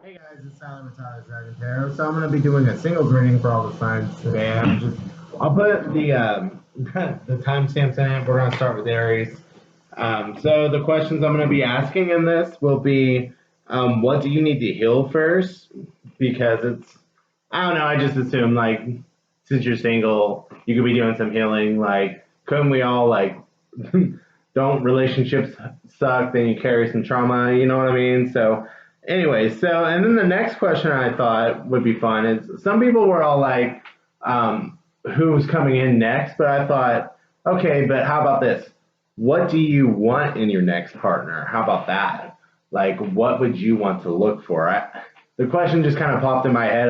Hey guys, it's Tyler with Taurus. So I'm going to be doing a singles reading for all the signs today. I'll put the the timestamps in it. We're going to start with Aries. So the questions I'm going to be asking in this will be, what do you need to heal first? Because I don't know. I just assume like since you're single, you could be doing some healing. Like, couldn't we all like don't relationships suck? Then you carry some trauma. You know what I mean? So anyway, and then the next question I thought would be fun is some people were all like, who's coming in next? But I thought, okay, but how about this? What do you want in your next partner? How about that? Like, what would you want to look for? The question just kind of popped in my head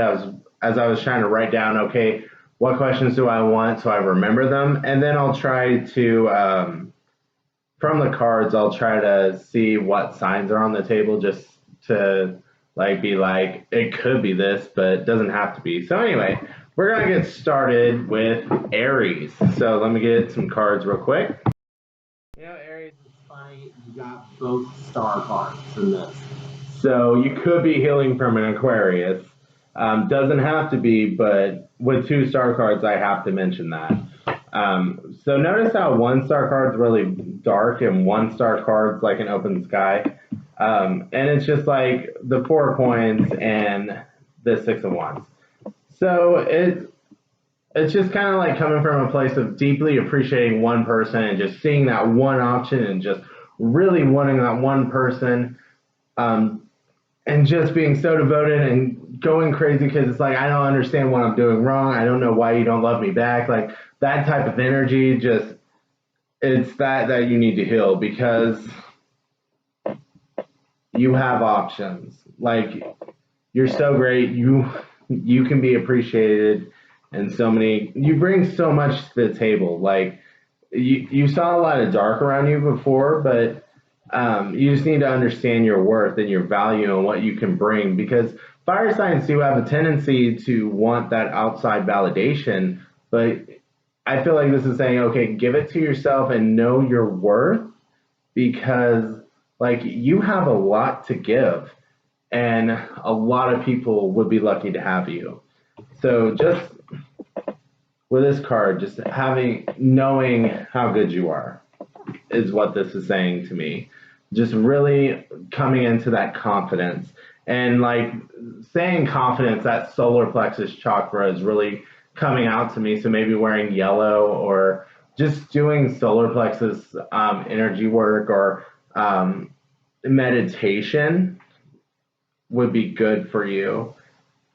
as I was trying to write down, okay, what questions do I want so I remember them? And then I'll try to, from the cards, I'll try to see what signs are on the table just to like be like it could be this, but it doesn't have to be. So anyway, we're gonna get started with Aries. So let me get some cards real quick. You know, Aries, it's funny, you got both star cards in this. So you could be healing from an Aquarius. Doesn't have to be, but with two star cards, I have to mention that. So notice how one star card's really dark and one star card's like an open sky. And it's just like the Four of Coins and the Six of Wands. So it's just kind of like coming from a place of deeply appreciating one person and just seeing that one option and just really wanting that one person, and just being so devoted and going crazy because it's like I don't understand what I'm doing wrong. I don't know why you don't love me back. Like that type of energy, just it's that you need to heal because you have options. Like you're so great. You can be appreciated and so many. You bring so much to the table. Like you saw a lot of dark around you before, but you just need to understand your worth and your value and what you can bring because fire signs do have a tendency to want that outside validation, but I feel like this is saying, okay, give it to yourself and know your worth because like you have a lot to give and a lot of people would be lucky to have you. So just with this card, just knowing how good you are is what this is saying to me. Just really coming into that confidence and like saying confidence, that solar plexus chakra is really coming out to me. So maybe wearing yellow or just doing solar plexus energy work or meditation would be good for you.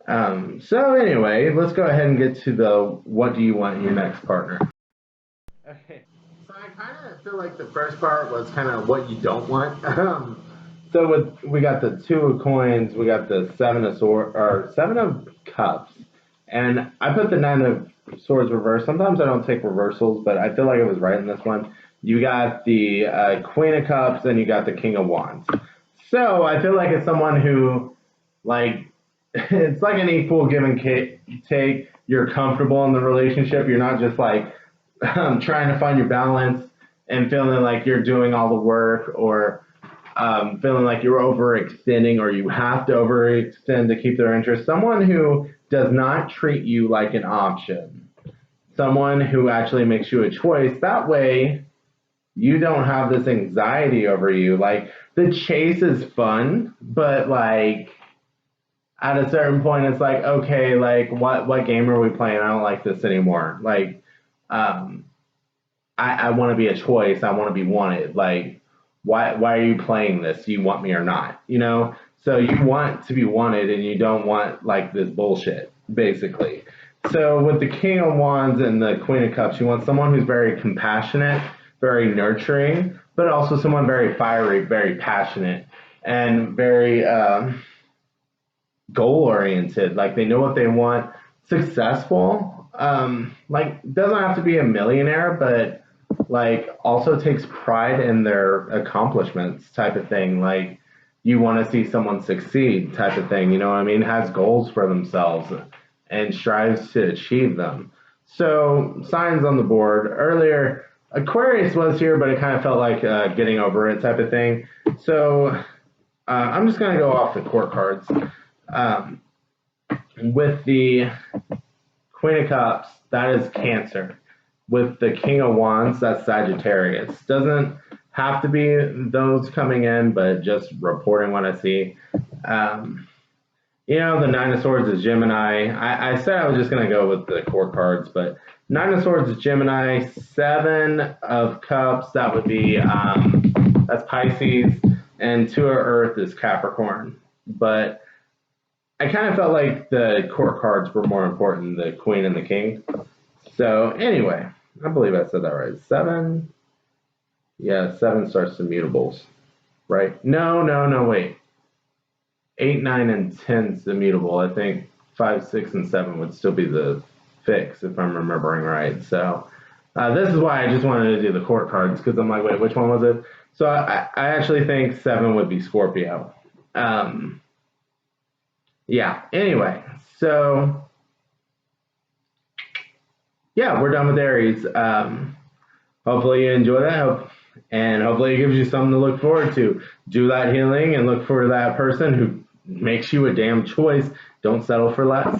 So anyway, let's go ahead and get to the what do you want in your next partner. Okay, so I kind of feel like the first part was kind of what you don't want. So we got the Two of Coins, we got the Seven of Cups, and I put the Nine of Swords reverse. Sometimes I don't take reversals, but I feel like it was right in this one. You got the Queen of Cups, and you got the King of Wands. So I feel like it's someone who, like, it's like an equal give and take. You're comfortable in the relationship. You're not just like trying to find your balance and feeling like you're doing all the work or feeling like you're overextending or you have to overextend to keep their interest. Someone who does not treat you like an option. Someone who actually makes you a choice. That way, you don't have this anxiety over you. Like, the chase is fun, but like, at a certain point, it's like, okay, like, what game are we playing? I don't like this anymore. Like, um, I want to be a choice. I want to be wanted. Like, why are you playing this? Do you want me or not? You know? So you want to be wanted and you don't want like this bullshit, basically. So with the King of Wands and the Queen of Cups, you want someone who's very compassionate, very nurturing, but also someone very fiery, very passionate, and very goal oriented. Like they know what they want, successful. Like doesn't have to be a millionaire, but like also takes pride in their accomplishments type of thing. Like you want to see someone succeed type of thing. You know what I mean? Has goals for themselves and strives to achieve them. So signs on the board earlier. Aquarius was here, but it kind of felt like getting over it type of thing. So I'm just gonna go off the court cards. Um, with the Queen of Cups, that is Cancer. With the King of Wands, that's Sagittarius. Doesn't have to be those coming in, but just reporting what I see. Um, the Nine of Swords is Gemini. I said I was just going to go with the core cards, but Nine of Swords is Gemini. Seven of Cups, that would be, that's Pisces. And Two of Earth is Capricorn. But I kind of felt like the core cards were more important, the Queen and the King. So anyway, I believe I said that right. Seven. Yeah, seven starts to mutables, right? No, wait. 8, 9, and 10's immutable. I think 5, 6, and 7 would still be the fix if I'm remembering right. So this is why I just wanted to do the court cards, because I'm like, wait, which one was it? So I actually think 7 would be Scorpio. Yeah, anyway, so yeah, we're done with Aries. Hopefully you enjoy that, and hopefully it gives you something to look forward to. Do that healing and look for that person who makes you a damn choice. Don't settle for less.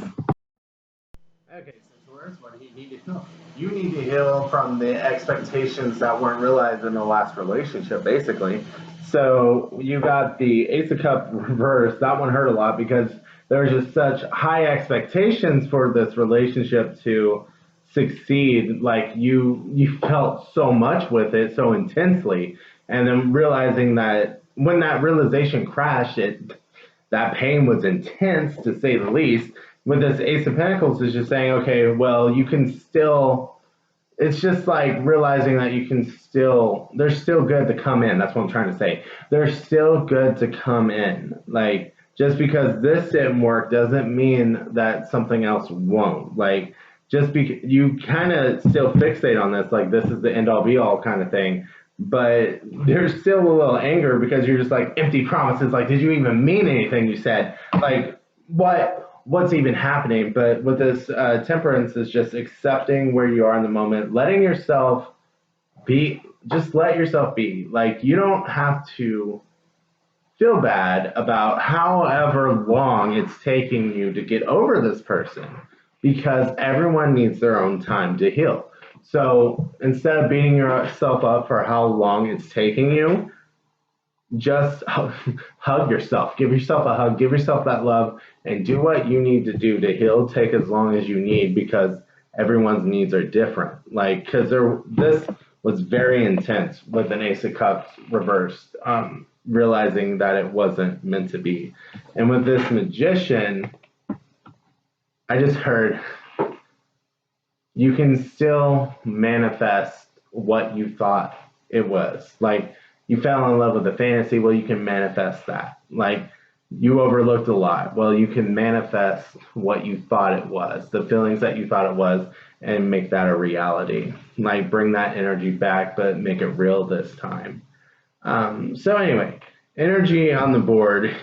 Okay, so Taurus, what do you need to heal? You need to heal from the expectations that weren't realized in the last relationship, basically. So you got the Ace of Cups reversed. That one hurt a lot because there was just such high expectations for this relationship to succeed. Like you felt so much with it so intensely, and then realizing that when that realization crashed, that pain was intense to say the least. With this Ace of Pentacles, is just saying, okay, well, you can still. It's just like realizing that you can still. There's still good to come in. That's what I'm trying to say. There's still good to come in. Like, just because this didn't work doesn't mean that something else won't. Like, just because you kind of still fixate on this, like this is the end all be all kind of thing. But there's still a little anger because you're just like empty promises. Like, did you even mean anything you said? Like, what's even happening? But with this temperance is just accepting where you are in the moment, letting yourself be. Just let yourself be. Like, you don't have to feel bad about however long it's taking you to get over this person, because everyone needs their own time to heal. So instead of beating yourself up for how long it's taking you, just hug yourself. Give yourself a hug. Give yourself that love and do what you need to do to heal. Take as long as you need, because everyone's needs are different. Like, because this was very intense with an Ace of Cups reversed, realizing that it wasn't meant to be. And with this Magician, I just heard you can still manifest what you thought it was. Like, you fell in love with a fantasy, well, you can manifest that. Like, you overlooked a lot, well, you can manifest what you thought it was, the feelings that you thought it was, and make that a reality. Like, bring that energy back, but make it real this time. So anyway, energy on the board.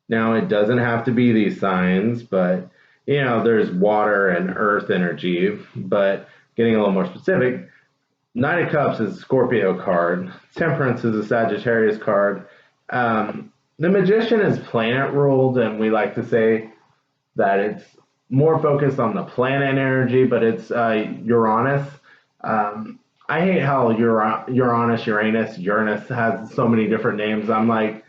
Now, it doesn't have to be these signs, but there's water and earth energy. But getting a little more specific, Knight of Cups is a Scorpio card. Temperance is a Sagittarius card. The Magician is planet ruled, and we like to say that it's more focused on the planet energy, but it's Uranus. I hate how Uranus has so many different names. I'm like,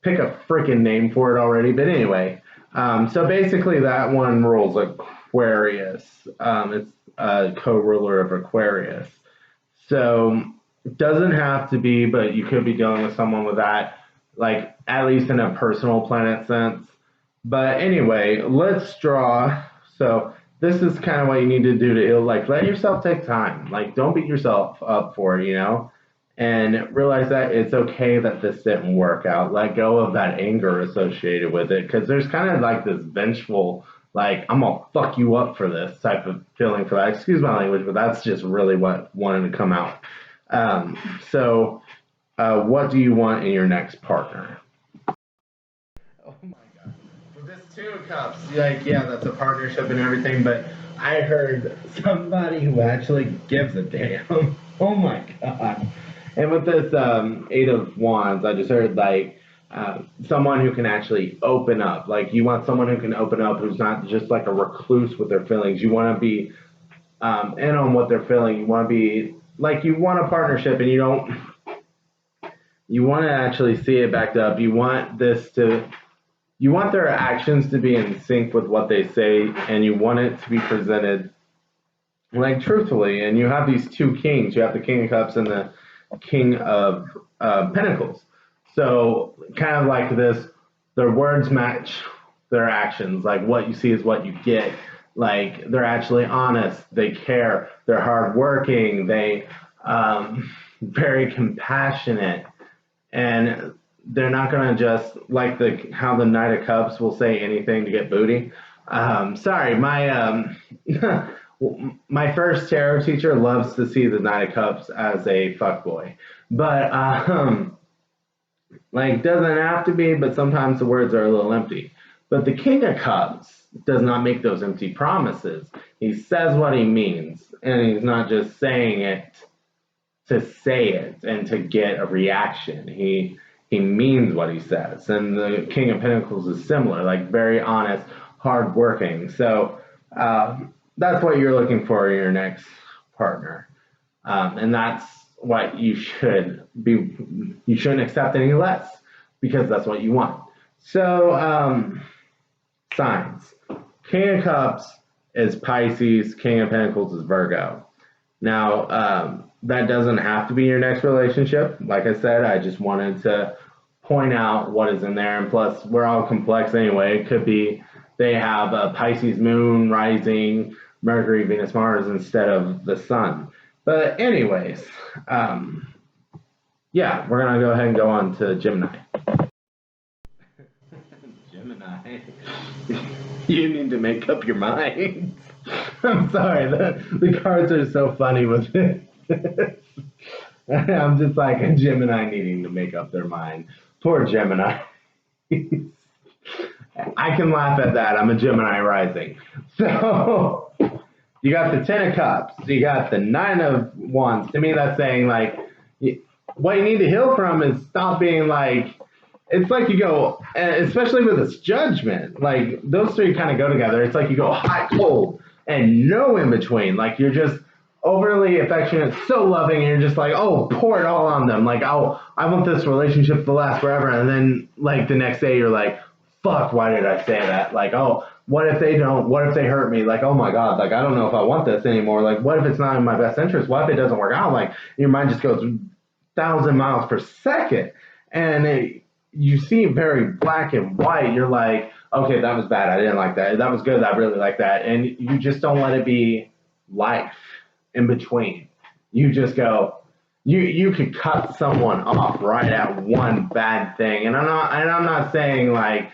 pick a freaking name for it already. But anyway, so basically that one rules Aquarius. It's a co-ruler of Aquarius. So it doesn't have to be, but you could be dealing with someone with that, like at least in a personal planet sense. But anyway, let's draw. So this is kind of what you need to do to like let yourself take time. Like, don't beat yourself up for it, and realize that it's okay that this didn't work out. Let go of that anger associated with it, because there's kind of like this vengeful, like, I'm gonna fuck you up for this type of feeling for that. Excuse my language, but that's just really what wanted to come out. So what do you want in your next partner? Oh my God. With this Two of Cups, like, yeah, that's a partnership and everything, but I heard somebody who actually gives a damn. Oh my God. And with this Eight of Wands, I just heard, like, someone who can actually open up. Like, you want someone who can open up, who's not just like a recluse with their feelings. You want to be in on what they're feeling. You want to be like, you want a partnership, and you want to actually see it backed up. You want their actions to be in sync with what they say, and you want it to be presented like truthfully. And you have these two kings. You have the King of Cups and the King of Pentacles. So kind of like this, their words match their actions. Like, what you see is what you get. Like, they're actually honest. They care. They're hardworking. They very compassionate, and they're not gonna just like how the Knight of Cups will say anything to get booty. Sorry, my my first tarot teacher loves to see the Knight of Cups as a fuckboy, but like, doesn't have to be, but sometimes the words are a little empty. But the King of Cups does not make those empty promises. He says what he means, and he's not just saying it to say it and to get a reaction. He means what he says. And the King of Pentacles is similar, like very honest, hardworking. So that's what you're looking for in your next partner, and that's what you should be. You shouldn't accept any less, because that's what you want. So signs: King of Cups is Pisces, King of Pentacles is Virgo. Now, that doesn't have to be your next relationship. Like I said, I just wanted to point out what is in there. And plus, we're all complex anyway. It could be they have a Pisces moon, rising, Mercury, Venus, Mars instead of the sun. But anyways, yeah, we're going to go ahead and go on to Gemini. Gemini. You need to make up your mind. I'm sorry, the cards are so funny with it. I'm just like a Gemini needing to make up their mind. Poor Gemini. I can laugh at that. I'm a Gemini rising. So you got the Ten of Cups. You got the Nine of Wands. To me, that's saying, like, what you need to heal from is stop being like, it's like you go, especially with this Judgment, like those three kind of go together. It's like you go hot, cold, and no in between. Like, you're just overly affectionate, so loving, and you're just like, oh, pour it all on them. Like, oh, I want this relationship to last forever. And then, like, the next day you're like, fuck, why did I say that? Like, oh, what if they don't? What if they hurt me? Like, oh my God, like, I don't know if I want this anymore. Like, what if it's not in my best interest? What if it doesn't work out? Like, your mind just goes 1,000 miles per second. And you see very black and white. You're like, okay, that was bad. I didn't like that. That was good. I really like that. And you just don't let it be life in between. You just go, you could cut someone off right at one bad thing. And I'm not saying like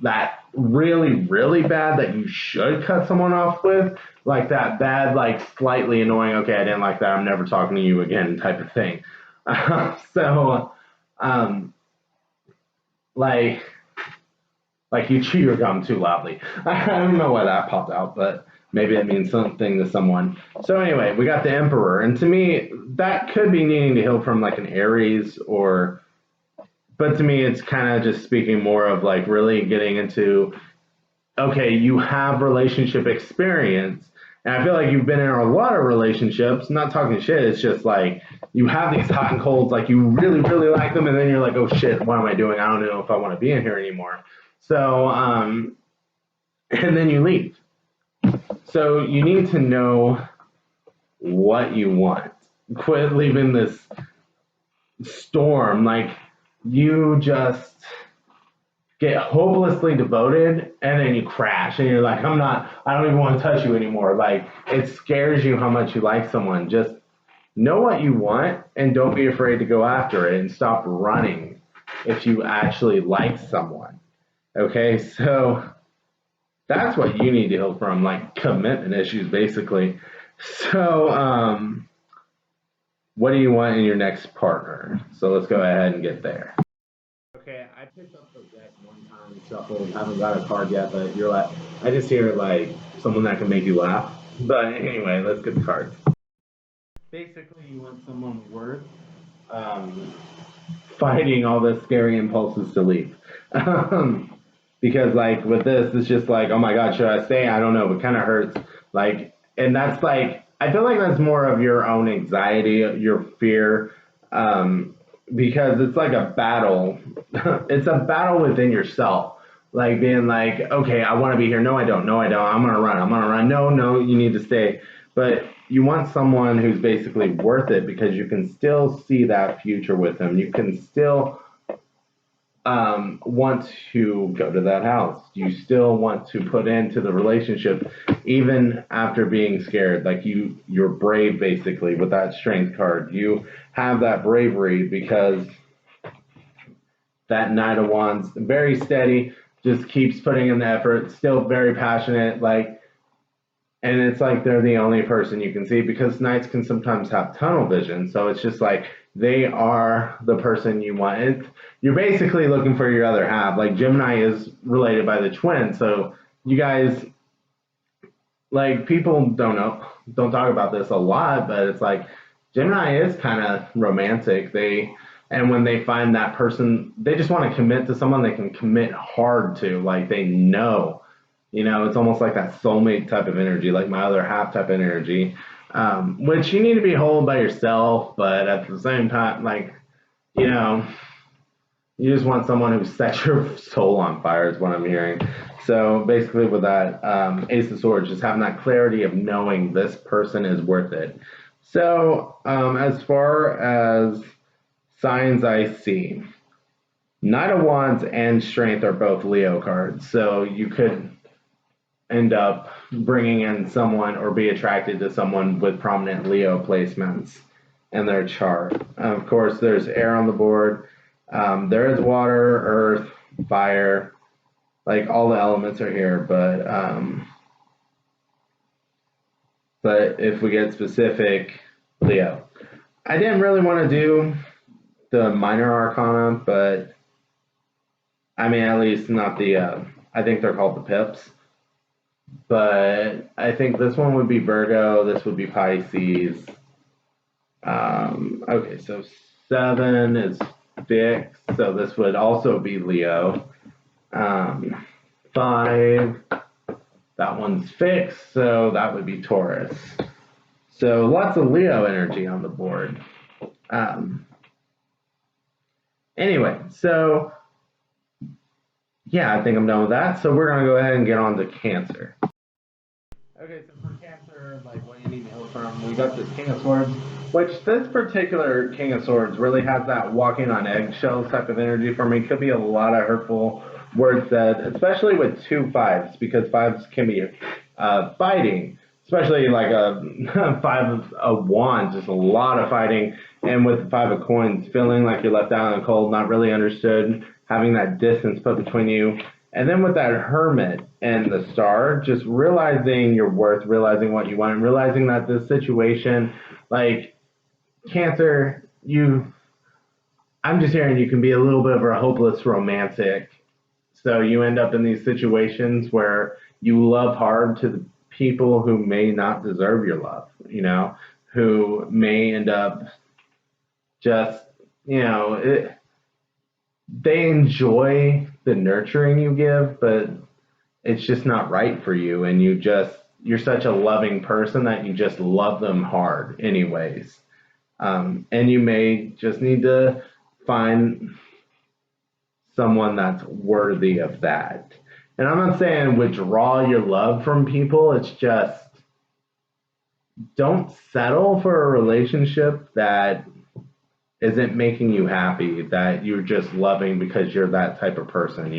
that really, really bad that you should cut someone off with, like that bad, like slightly annoying, okay, I didn't like that, I'm never talking to you again type of thing. Like you chew your gum too loudly. I don't know why that popped out, but maybe it means something to someone. So anyway, we got the Emperor, and to me, that could be needing to heal from like an Aries, but to me, it's kind of just speaking more of like really getting into, okay, you have relationship experience, and I feel like you've been in a lot of relationships, not talking shit, it's just like you have these hot and colds, like you really, really like them, and then you're like, oh shit, what am I doing? I don't know if I want to be in here anymore. So, and then you leave. So you need to know what you want. Quit leaving this storm. Like, you just get hopelessly devoted and then you crash and you're like, I don't even want to touch you anymore. Like, it scares you how much you like someone. Just know what you want and don't be afraid to go after it, and stop running if you actually like someone. Okay, so that's what you need to heal from, like commitment issues, basically. So, what do you want in your next partner? So let's go ahead and get there. Okay, I picked up the deck one time, shuffled, haven't got a card yet, but you're like, I just hear like someone that can make you laugh. But anyway, let's get the cards. Basically, you want someone worth fighting all the scary impulses to leave. Because like with this, it's just like, oh my God, should I stay? I don't know. It kind of hurts. Like, and that's like, I feel like that's more of your own anxiety, your fear, because it's like a battle. It's a battle within yourself. Like being like, okay, I want to be here. No, I don't. No, I don't. I'm gonna run. I'm gonna run. No, no, you need to stay. But you want someone who's basically worth it because you can still see that future with them. You can still want to go to that house. You still want to put into the relationship, even after being scared. Like you're brave basically with that strength card. You have that bravery because that Knight of Wands, very steady, just keeps putting in the effort, still very passionate, like, and it's like they're the only person you can see because Knights can sometimes have tunnel vision. So it's just like they are the person you want. You're basically looking for your other half. Like Gemini is related by the twin. So you guys, like people don't talk about this a lot, but it's like Gemini is kind of romantic. And when they find that person, they just want to commit to someone they can commit hard to. Like they know, it's almost like that soulmate type of energy, like my other half type of energy, which you need to be whole by yourself, but at the same time, like, you know, you just want someone who sets your soul on fire is what I'm hearing. So basically with that Ace of Swords, just having that clarity of knowing this person is worth it. So as far as signs I see, Knight of Wands and Strength are both Leo cards. So you could end up bringing in someone or be attracted to someone with prominent Leo placements in their chart. Of course, there's air on the board. There is water, earth, fire, like all the elements are here, but if we get specific, Leo. I didn't really want to do the minor arcana, but I mean, at least not the, I think they're called the pips. But I think this one would be Virgo, this would be Pisces. Okay, so 7 is fixed, so this would also be Leo. 5, that one's fixed, so that would be Taurus. So lots of Leo energy on the board. Anyway, so yeah, I think I'm done with that. So we're going to go ahead and get on to Cancer. Okay, so for Cancer, like what you need to heal from, we got this King of Swords, which this particular King of Swords really has that walking on eggshells type of energy for me. Could be a lot of hurtful words said, especially with 2 5s, because 5s can be fighting, especially like a 5 of Wands, just a lot of fighting, and with the 5 of Coins, feeling like you're left out in the cold, not really understood, having that distance put between you. And then with that Hermit and the Star, just realizing your worth, realizing what you want, and realizing that this situation, like Cancer, I'm just hearing you can be a little bit of a hopeless romantic. So you end up in these situations where you love hard to the people who may not deserve your love, who may end up just, they enjoy the nurturing you give, but it's just not right for you. And you're such a loving person that you just love them hard anyways. And you may just need to find someone that's worthy of that. And I'm not saying withdraw your love from people. It's just don't settle for a relationship that isn't making you happy, that you're just loving because you're that type of person,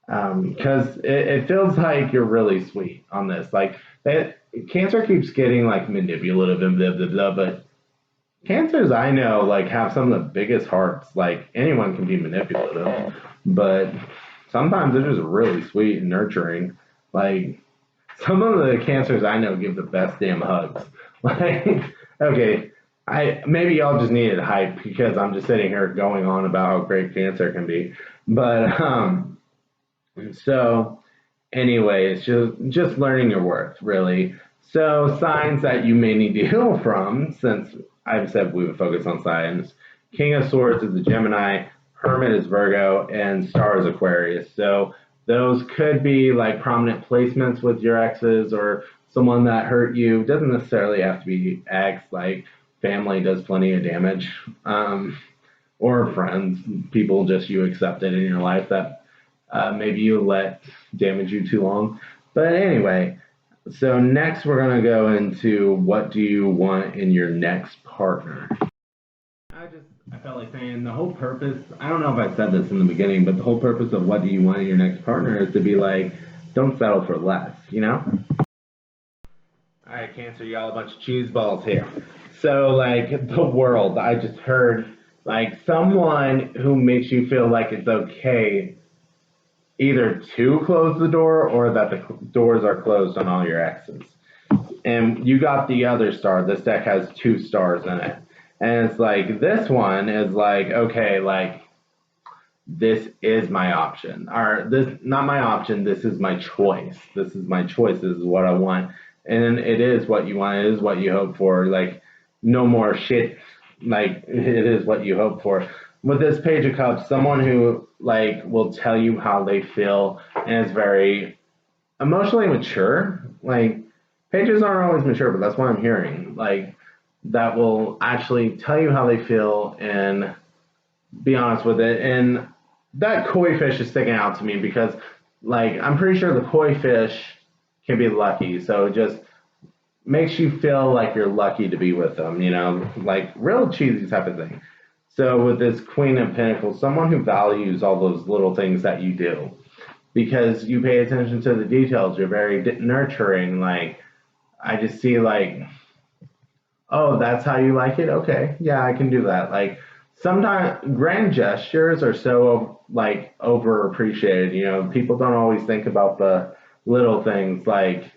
because it feels like you're really sweet on this. Like that Cancer keeps getting like manipulative and blah blah blah, but Cancers I know like have some of the biggest hearts. Like anyone can be manipulative, but sometimes they're just really sweet and nurturing. Like some of the Cancers I know give the best damn hugs. Like okay, maybe y'all just needed hype because I'm just sitting here going on about how great Cancer can be. But so anyway, it's just learning your worth, really. So signs that you may need to heal from, since I've said we would focus on signs. King of Swords is a Gemini, Hermit is Virgo, and Star is Aquarius. So those could be like prominent placements with your exes or someone that hurt you. It doesn't necessarily have to be ex, like family does plenty of damage. Or friends, people just you accepted in your life that maybe you let damage you too long. But anyway, so next we're going to go into what do you want in your next partner. I felt like saying the whole purpose, I don't know if I said this in the beginning, but the whole purpose of what do you want in your next partner is to be like, don't settle for less, you know? Alright, Cancer, you got a bunch of cheese balls here. So, like, the world, I just heard, like, someone who makes you feel like it's okay either to close the door or that the doors are closed on all your exes. And you got the other star. This deck has 2 stars in it. And it's like, this one is like, okay, like, this is my option. Or, this, not my option, this is my choice. This is my choice. This is what I want. And it is what you want. It is what you hope for. Like, no more shit. Like, it is what you hope for. With this Page of Cups, someone who, like, will tell you how they feel and is very emotionally mature. Like, pages aren't always mature, but that's what I'm hearing. Like, that will actually tell you how they feel and be honest with it. And that koi fish is sticking out to me because, like, I'm pretty sure the koi fish can be lucky. So it just makes you feel like you're lucky to be with them, you know, like real cheesy type of thing. So with this Queen of Pentacles, someone who values all those little things that you do because you pay attention to the details. You're very nurturing. Like, I just see like, oh, that's how you like it? Okay, yeah, I can do that. Like, sometimes grand gestures are so like overappreciated. You know, people don't always think about the little things. Like,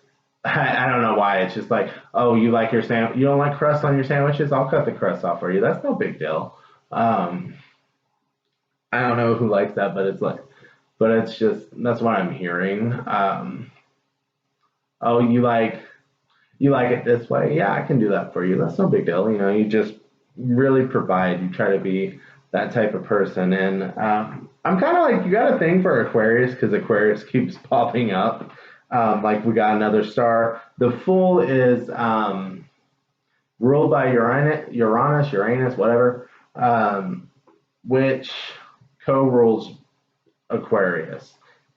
I don't know why. It's just like, oh, you like your you don't like crust on your sandwiches? I'll cut the crust off for you. That's no big deal. I don't know who likes that, but it's like, but it's just that's what I'm hearing. Oh, you like it this way? Yeah, I can do that for you. That's no big deal. You know, you just really provide. You try to be that type of person. And I'm kind of like, you got a thing for Aquarius because Aquarius keeps popping up. Like, we got another star. The Fool is ruled by Uranus, whatever, which co-rules Aquarius.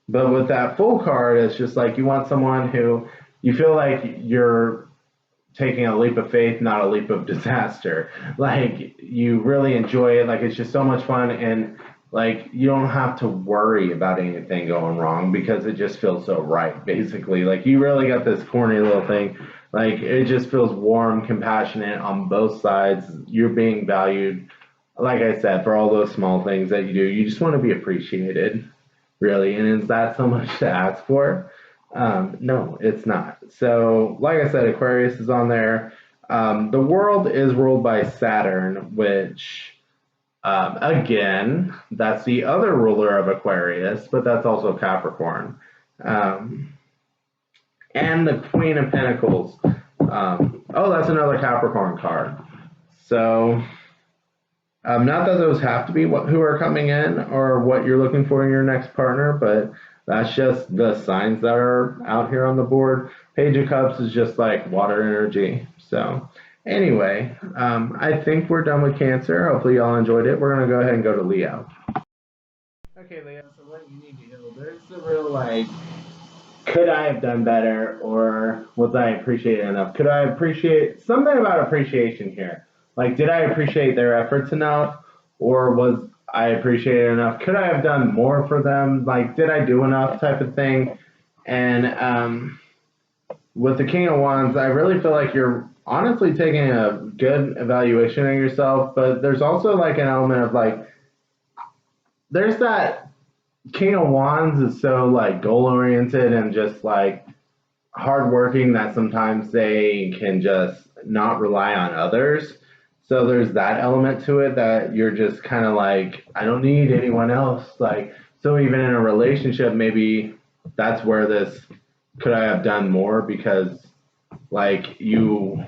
But with that Fool card, it's just like you want someone who you feel like you're taking a leap of faith, not a leap of disaster. Like, you really enjoy it. Like, it's just so much fun. And, like, you don't have to worry about anything going wrong because it just feels so right, basically. Like, you really got this corny little thing. Like, it just feels warm, compassionate on both sides. You're being valued, like I said, for all those small things that you do. You just want to be appreciated, really. And is that so much to ask for? No, it's not. So, like I said, Aquarius is on there. The world is ruled by Saturn, which, again, that's the other ruler of Aquarius, but that's also Capricorn. And the Queen of Pentacles. Oh, that's another Capricorn card. So, not that those have to be who are coming in or what you're looking for in your next partner, but that's just the signs that are out here on the board. Page of Cups is just like water energy. So anyway, I think we're done with Cancer. Hopefully y'all enjoyed it. We're going to go ahead and go to Leo. Okay, Leo, so what you need to know, there's the real, like, could I have done better or was I appreciated enough? Could I appreciate something about appreciation here? Like, did I appreciate their efforts enough or was I appreciated enough? Could I have done more for them? Like, did I do enough type of thing? And with the King of Wands, I really feel like you're honestly taking a good evaluation of yourself, but there's also like an element of like, there's that King of Wands is so like goal oriented and just like hardworking that sometimes they can just not rely on others. So there's that element to it that you're just kind of like, I don't need anyone else. Like, so even in a relationship, maybe that's where this could I have done more because like you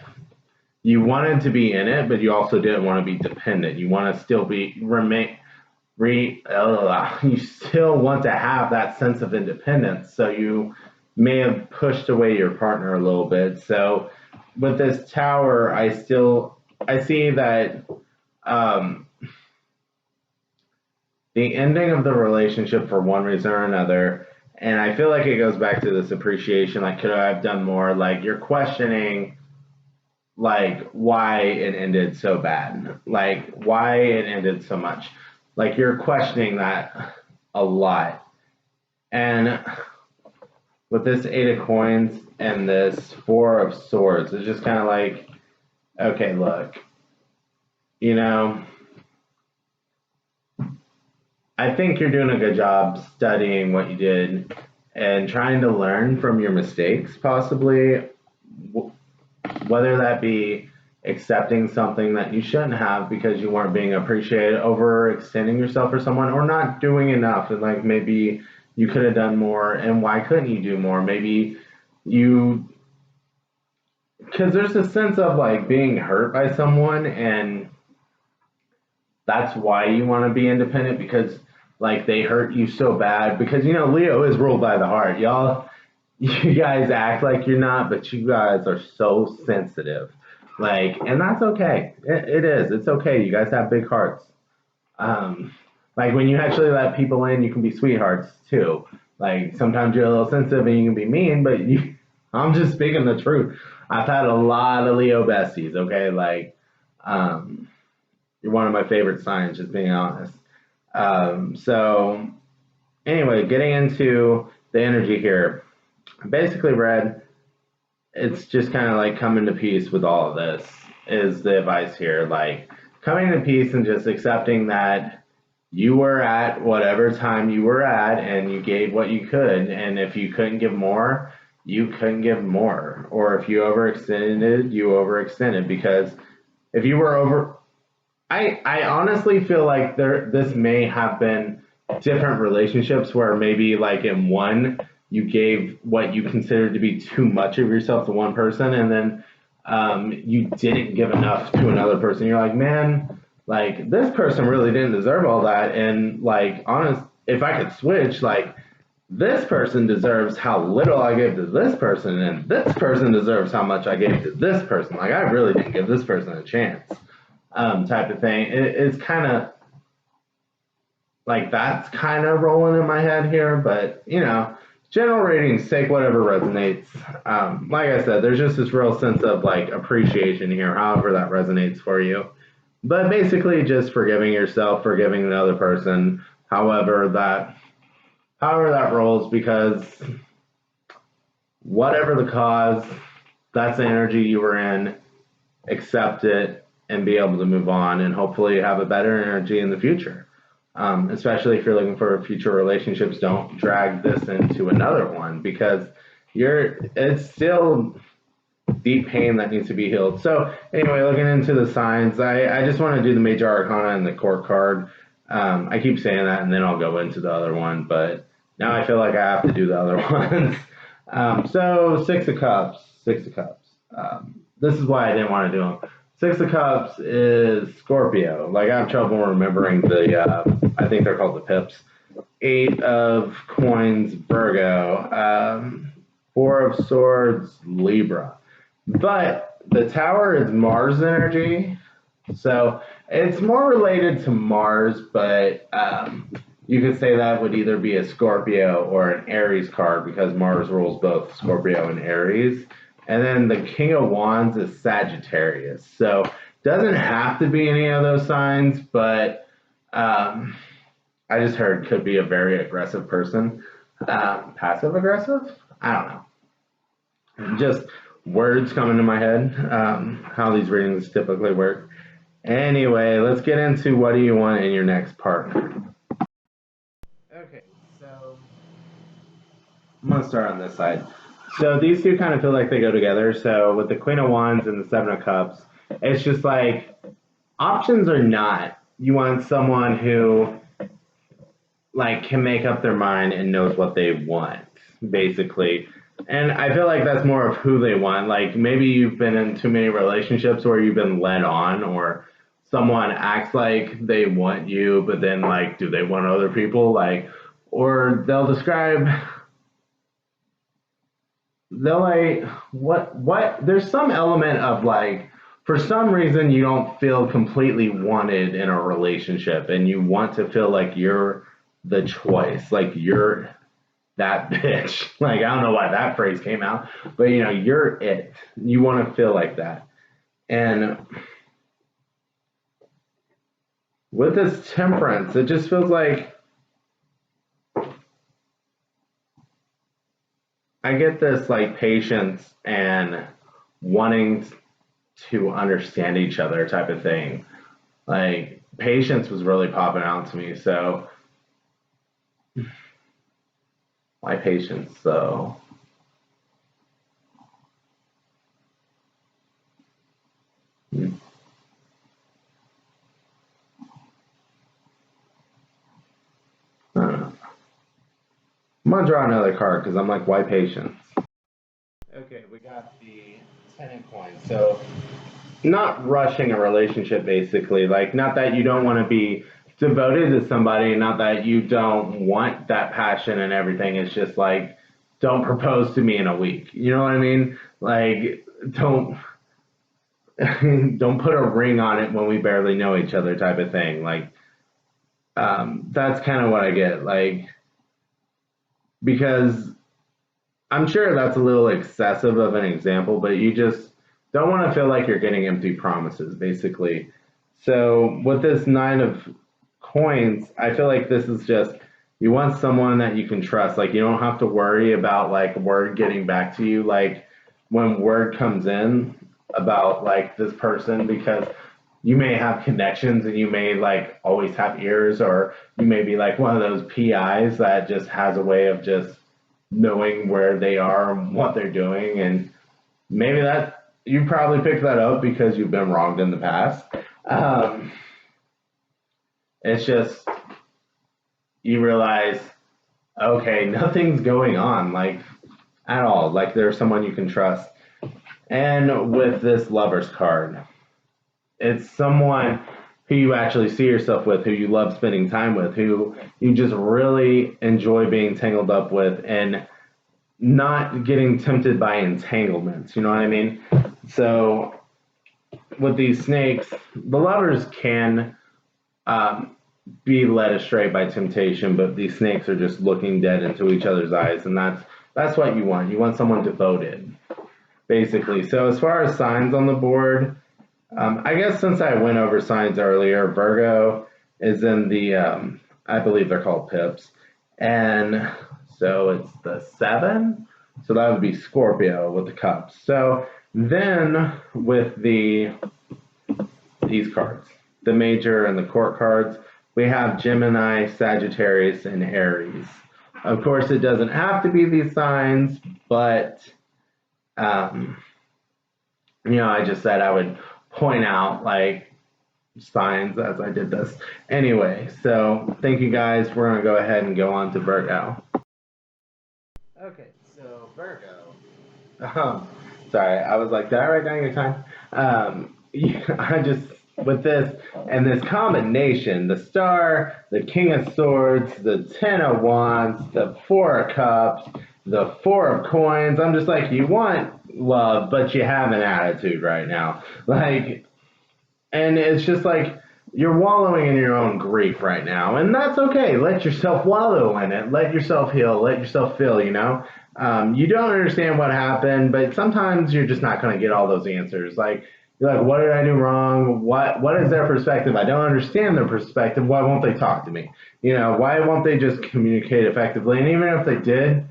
you wanted to be in it, but you also didn't want to be dependent. You want to still you still want to have that sense of independence. So you may have pushed away your partner a little bit. So with this tower, I see that um, the ending of the relationship for one reason or another, and I feel like it goes back to this appreciation. Like, could I have done more? Like, you're questioning like why it ended so bad, like why it ended so much, like you're questioning that a lot. And with this Eight of Coins and this Four of Swords, it's just kind of like, okay, look, you know, I think you're doing a good job studying what you did and trying to learn from your mistakes, possibly, whether that be accepting something that you shouldn't have because you weren't being appreciated, overextending yourself for someone, or not doing enough. And like maybe you could have done more, and why couldn't you do more? Maybe you, because there's a sense of like being hurt by someone, and that's why you want to be independent, because like they hurt you so bad. Because you know Leo is ruled by the heart, y'all. You guys act like you're not, but you guys are so sensitive. Like, and that's okay. It is. It's okay. You guys have big hearts. Um, like when you actually let people in, you can be sweethearts too. Like sometimes you're a little sensitive and you can be mean, but I'm just speaking the truth. I've had a lot of Leo besties. Okay, like, um, you're one of my favorite signs. Just being honest. So anyway, getting into the energy here. Basically, Red, it's just kind of like coming to peace with all of this is the advice here. Like coming to peace and just accepting that you were at whatever time you were at and you gave what you could. And if you couldn't give more, you couldn't give more. Or if you overextended, you overextended. Because if you were over, I honestly feel like this may have been different relationships where maybe like in one you gave what you considered to be too much of yourself to one person, and then you didn't give enough to another person. You're like, man, like this person really didn't deserve all that, and like honest, if I could switch, like this person deserves how little I gave to this person, and this person deserves how much I gave to this person. Like I really didn't give this person a chance, type of thing. It's kind of like that's kind of rolling in my head here, but you know, general ratings, take whatever resonates. Like I said, there's just this real sense of like appreciation here, however that resonates for you. But basically, just forgiving yourself, forgiving the other person, however that rolls, because whatever the cause, that's the energy you were in. Accept it and be able to move on, and hopefully have a better energy in the future. Especially if you're looking for future relationships, don't drag this into another one, because it's still deep pain that needs to be healed. So anyway, looking into the signs, I just want to do the major arcana and the court card. I keep saying that and then I'll go into the other one, but now I feel like I have to do the other ones. So Six of Cups. This is why I didn't want to do them. Six of Cups is Scorpio. Like I have trouble remembering I think they're called the pips. Eight of Coins, Virgo. Four of Swords, Libra. But the Tower is Mars energy. So it's more related to Mars, but you could say that would either be a Scorpio or an Aries card, because Mars rules both Scorpio and Aries. And then the King of Wands is Sagittarius. So doesn't have to be any of those signs, but I just heard could be a very aggressive person. Passive aggressive? I don't know. Just words coming to my head, how these readings typically work. Anyway, let's get into what do you want in your next partner. Okay, so I'm going to start on this side. So these two kind of feel like they go together. So with the Queen of Wands and the Seven of Cups, it's just like options are not. You want someone who like can make up their mind and knows what they want, basically. And I feel like that's more of who they want. Like maybe you've been in too many relationships where you've been led on, or someone acts like they want you, but then like, do they want other people? Like, or they'll like, what, there's some element of like, for some reason you don't feel completely wanted in a relationship and you want to feel like you're the choice, like you're that bitch. Like, I don't know why that phrase came out, but you know, you're it. You want to feel like that. And with this temperance, it just feels like I get this like patience and wanting to understand each other type of thing. Like, patience was really popping out to me. So, why patience? So, hmm. I don't know. I'm gonna draw another card because I'm like, why patience? Okay, we got the Ten of Coins. So, not rushing a relationship, basically. Like, not that you don't want to be devoted to somebody, not that you don't want that passion and everything. It's just like, don't propose to me in a week. You know what I mean? Like, don't don't put a ring on it when we barely know each other, type of thing. Like, that's kind of what I get. Like, because I'm sure that's a little excessive of an example, but you just don't want to feel like you're getting empty promises, basically. So with this Nine of Coins, I feel like this is just, you want someone that you can trust. Like, you don't have to worry about like word getting back to you. Like, when word comes in about like this person, because you may have connections and you may like always have ears, or you may be like one of those PIs that just has a way of just knowing where they are and what they're doing. And maybe that you probably picked that up because you've been wronged in the past. Um, it's just, you realize, okay, nothing's going on like at all. Like, there's someone you can trust. And with this Lover's card, it's someone who you actually see yourself with, who you love spending time with, who you just really enjoy being tangled up with, and not getting tempted by entanglements. You know what I mean? So with these snakes, the lovers can um, be led astray by temptation, but these snakes are just looking dead into each other's eyes, and that's what you want. You want someone devoted, basically. So as far as signs on the board, I guess since I went over signs earlier, Virgo is in the I believe they're called pips, and so it's the seven. So that would be Scorpio with the cups. So then with these cards, the major and the court cards, we have Gemini, Sagittarius, and Aries. Of course, it doesn't have to be these signs, but um, you know, I just said I would point out like signs as I did this. Anyway, so thank you guys. We're gonna go ahead and go on to Virgo. Okay, so Virgo. Um, Sorry, I was like, did I write down your time? Yeah, I just, with this and this combination, the Star, the King of Swords, the Ten of Wands, the Four of Cups, the Four of Coins. I'm just like, you want love, but you have an attitude right now. Like, and it's just like, you're wallowing in your own grief right now, and that's okay. Let yourself wallow in it. Let yourself heal. Let yourself feel. You know, you don't understand what happened, but sometimes you're just not going to get all those answers. Like, you're like, what did I do wrong? What is their perspective? I don't understand their perspective. Why won't they talk to me? You know, why won't they just communicate effectively? And even if they did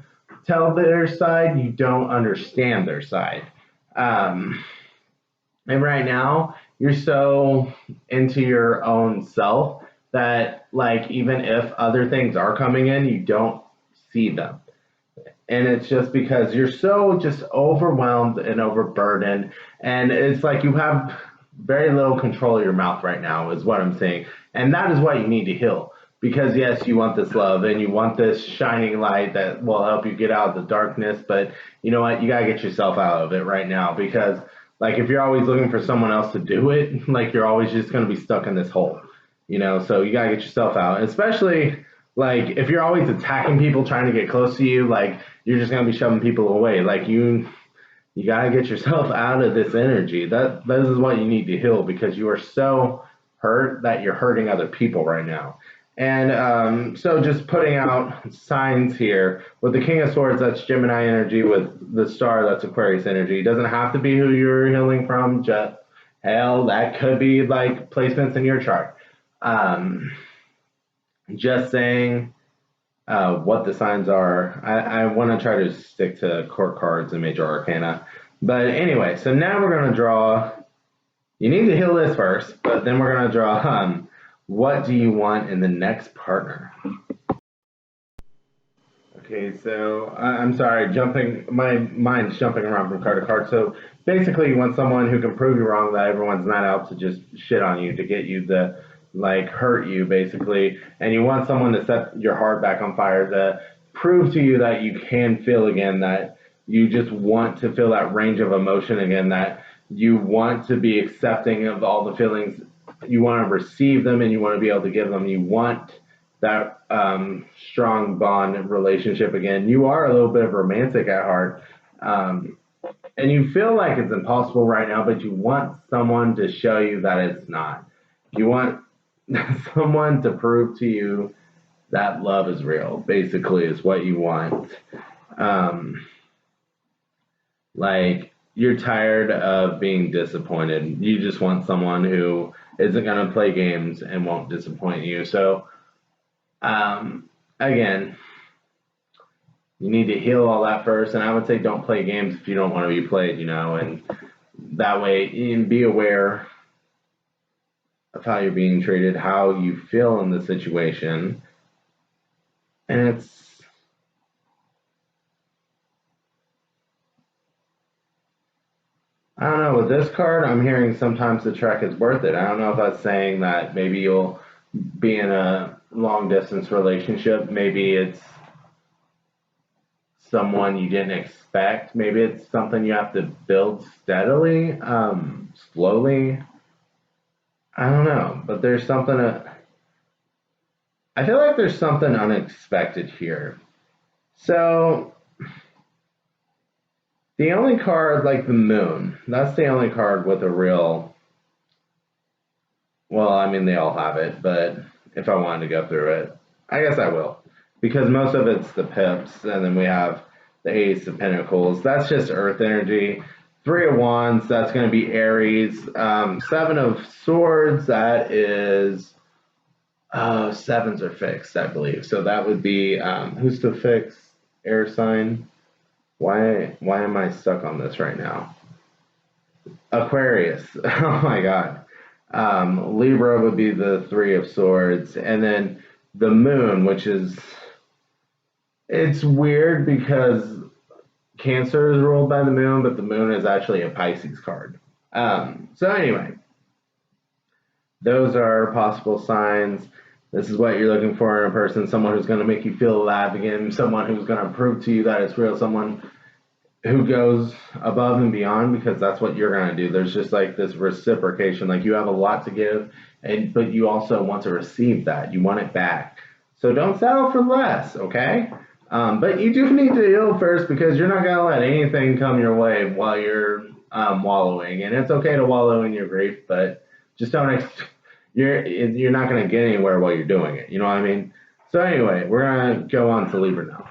tell their side, you don't understand their side. Um, and right now, you're so into your own self that, like, even if other things are coming in, you don't see them. And it's just because you're so just overwhelmed and overburdened. And it's like you have very little control of your mouth right now, is what I'm saying. And that is what you need to heal. because yes, you want this love and you want this shining light that will help you get out of the darkness, but you know what? You gotta get yourself out of it right now, because like if you're always looking for someone else to do it, like you're always just gonna be stuck in this hole, you know. So you gotta get yourself out, especially like if you're always attacking people trying to get close to you, like you're just gonna be shoving people away. Like you gotta get yourself out of this energy. This is what you need to heal, because you are so hurt that you're hurting other people right now. And so just putting out signs here with the King of Swords, that's Gemini energy. With the Star, that's Aquarius energy. It doesn't have to be who you're healing from. Just hell, that could be like placements in your chart. Just saying what the signs are. I want to try to stick to court cards and major arcana. But anyway, so now we're going to draw. You need to heal this first, but then we're going to draw what do you want in the next partner? Okay, so I'm sorry, my mind's jumping around from card to card. So basically, you want someone who can prove you wrong, that everyone's not out to just shit on you, to get you the, like, hurt you, basically. And you want someone to set your heart back on fire, to prove to you that you can feel again, that you just want to feel that range of emotion again, that you want to be accepting of all the feelings. You want to receive them and you want to be able to give them. You want that strong bond relationship again. You are a little bit of romantic at heart. And you feel like it's impossible right now, but you want someone to show you that it's not. You want someone to prove to you that love is real, basically, is what you want. Like, you're tired of being disappointed. You just want someone who isn't going to play games and won't disappoint you. So, again, you need to heal all that first. And I would say don't play games if you don't want to be played, you know. And that way, you can be aware of how you're being treated, how you feel in the situation. And I don't know, with this card, I'm hearing sometimes the trek is worth it. I don't know if that's saying that maybe you'll be in a long distance relationship. Maybe it's someone you didn't expect. Maybe it's something you have to build steadily, slowly. I don't know, but there's something, I feel like there's something unexpected here. So, the only card, like the moon, that's the only card with a real, well, I mean, they all have it, but if I wanted to go through it, I guess I will. Because most of it's the pips, and then we have the Ace of Pentacles. That's just Earth energy. Three of Wands, that's going to be Aries. Seven of Swords, that is, sevens are fixed, I believe. So that would be, who's to fix? Air sign. Why am I stuck on this right now? Aquarius. Oh my God. Libra would be the Three of Swords. And then the moon, which is, it's weird because Cancer is ruled by the moon, but the moon is actually a Pisces card. So anyway, those are possible signs. This is what you're looking for in a person, someone who's going to make you feel alive again, someone who's going to prove to you that it's real, someone who goes above and beyond, because that's what you're going to do. There's just like this reciprocation, like you have a lot to give, but you also want to receive that. You want it back. So don't settle for less, okay? But you do need to heal first, because you're not going to let anything come your way while you're wallowing. And it's okay to wallow in your grief, but just don't, you're not going to get anywhere while you're doing it. You know what I mean? So anyway, we're going to go on to Libra now.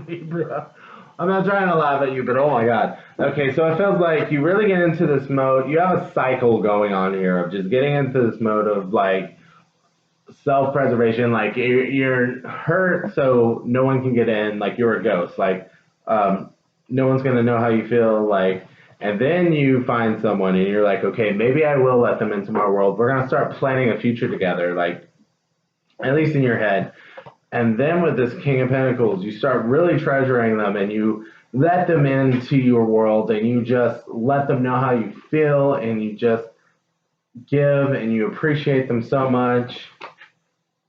Libra. I'm not trying to laugh at you, but oh my God. Okay, so it feels like you really get into this mode. You have a cycle going on here of just getting into this mode of like self-preservation. Like you're hurt, so no one can get in. Like you're a ghost. Like no one's gonna know how you feel. Like, and then you find someone, and you're like, okay, maybe I will let them into my world. We're gonna start planning a future together. Like, at least in your head. And then with this King of Pentacles, you start really treasuring them, and you let them into your world, and you just let them know how you feel, and you just give, and you appreciate them so much.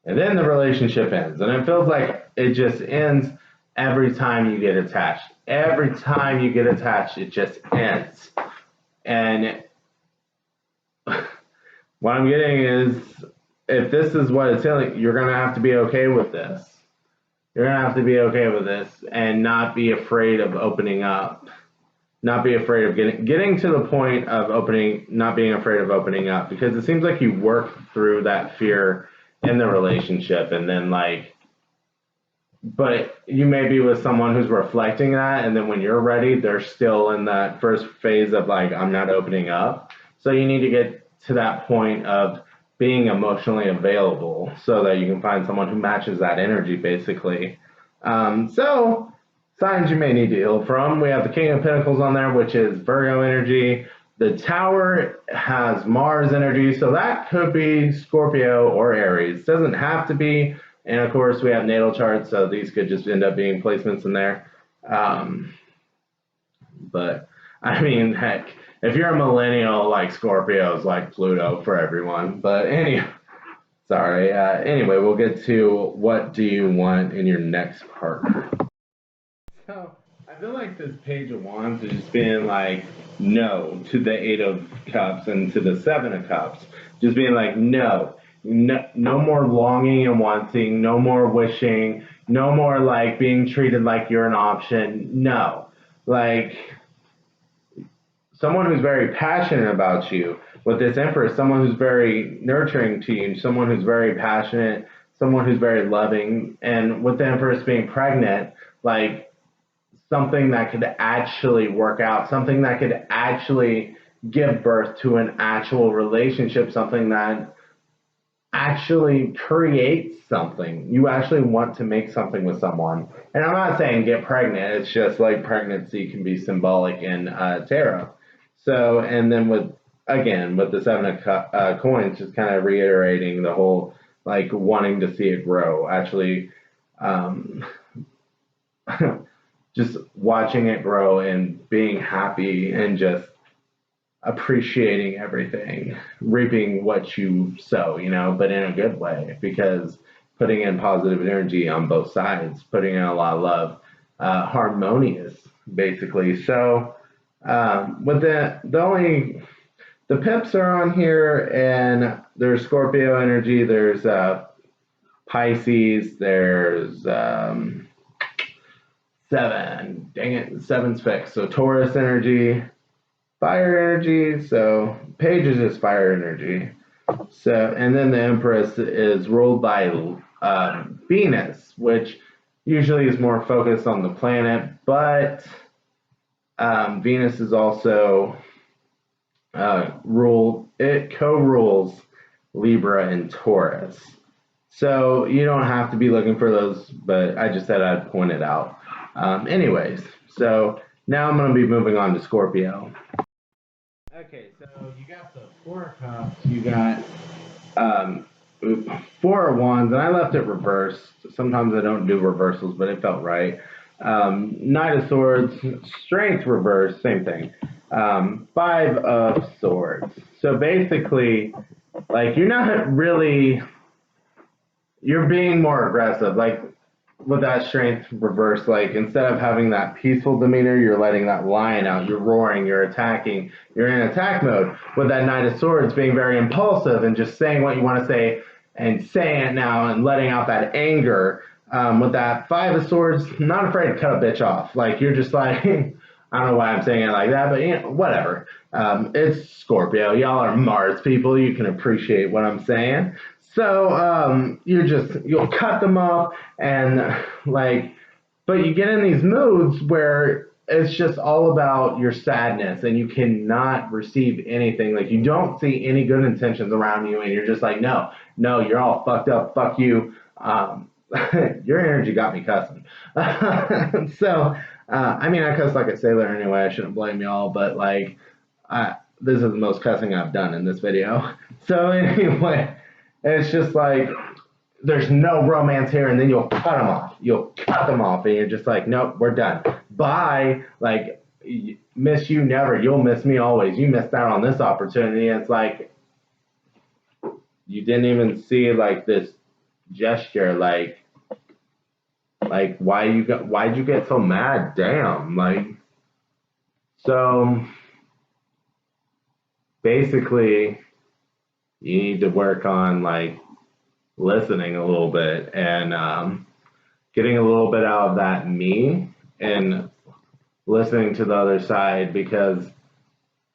And then the relationship ends. And it feels like it just ends every time you get attached. Every time you get attached, it just ends. And what I'm getting is, if this is what it's feeling, you're going to have to be okay with this. You're going to have to be okay with this and not be afraid of opening up. Not be afraid of getting to the point of not being afraid of opening up, because it seems like you work through that fear in the relationship, and then but you may be with someone who's reflecting that, and then when you're ready, they're still in that first phase of I'm not opening up. So you need to get to that point of being emotionally available so that you can find someone who matches that energy, basically. So signs you may need to heal from. We have the King of Pentacles on there, which is Virgo energy. The Tower has Mars energy, so that could be Scorpio or Aries. Doesn't have to be. And of course, we have natal charts, so these could just end up being placements in there. But I mean, heck, if you're a millennial, Scorpio is like Pluto for everyone. But anyway, we'll get to what do you want in your next partner. So I feel like this Page of Wands is just being no to the Eight of Cups and to the Seven of Cups. Just being no. No more longing and wanting, no more wishing, no more being treated like you're an option. No. Someone who's very passionate about you. With this Empress, someone who's very nurturing to you, someone who's very passionate, someone who's very loving. And with the Empress being pregnant, something that could actually work out, something that could actually give birth to an actual relationship, something that actually creates something. You actually want to make something with someone. And I'm not saying get pregnant. It's just pregnancy can be symbolic in tarot. So, and then with the Seven of Coins, just kind of reiterating the whole wanting to see it grow. Actually, just watching it grow and being happy and just appreciating everything, reaping what you sow, but in a good way, because putting in positive energy on both sides, putting in a lot of love, harmonious, basically. So, with the pips are on here, and there's Scorpio energy, there's Pisces, there's seven. Dang it, seven's fixed. So Taurus energy, fire energy. So Page is just fire energy. So, and then the Empress is ruled by Venus, which usually is more focused on the planet, but Venus is also co-rules Libra and Taurus. So you don't have to be looking for those, but I just said I'd point it out. Anyways, so now I'm going to be moving on to Scorpio. Okay, so you got the Four of Cups, you got Four of Wands, and I left it reversed. Sometimes I don't do reversals, but it felt right. Knight of Swords, Strength reversed, same thing. Five of Swords. So basically, you're not really, you're being more aggressive. With that Strength reverse, instead of having that peaceful demeanor, you're letting that lion out, you're roaring, you're attacking, you're in attack mode. With that Knight of Swords being very impulsive and just saying what you want to say and saying it now and letting out that anger. With that Five of Swords, not afraid to cut a bitch off. You're just I don't know why I'm saying it like that, but whatever. It's Scorpio. Y'all are Mars people. You can appreciate what I'm saying. So you'll cut them off and but you get in these moods where it's just all about your sadness and you cannot receive anything. You don't see any good intentions around you and you're just no, you're all fucked up. Fuck you. Your energy got me cussing. So, I mean, I cuss like a sailor anyway. I shouldn't blame y'all, but this is the most cussing I've done in this video. So anyway, it's just there's no romance here, and then you'll cut them off. You'll cut them off, and you're just nope, we're done. Bye. Miss you never. You'll miss me always. You missed out on this opportunity. It's you didn't even see this gesture, like why'd you get so mad? Damn, like, so basically you need to work on like listening a little bit and getting a little bit out of that me and listening to the other side, because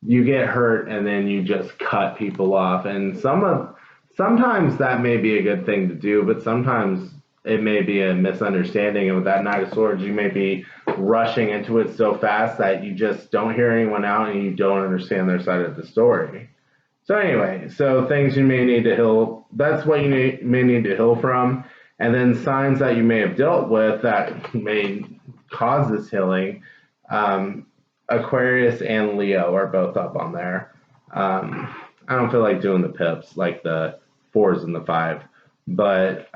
you get hurt and then you just cut people off. And sometimes that may be a good thing to do, but sometimes it may be a misunderstanding. And with that Knight of Swords, you may be rushing into it so fast that you just don't hear anyone out and you don't understand their side of the story. So anyway, so things you may need to heal, that's what you may need to heal from. And then signs that you may have dealt with that may cause this healing. Aquarius and Leo are both up on there. I don't feel like doing the pips, like the 4s and the 5, but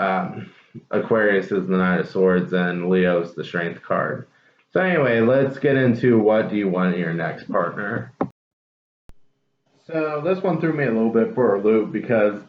Aquarius is the Knight of Swords and Leo is the Strength card. So anyway, let's get into what do you want in your next partner. So this one threw me a little bit for a loop because,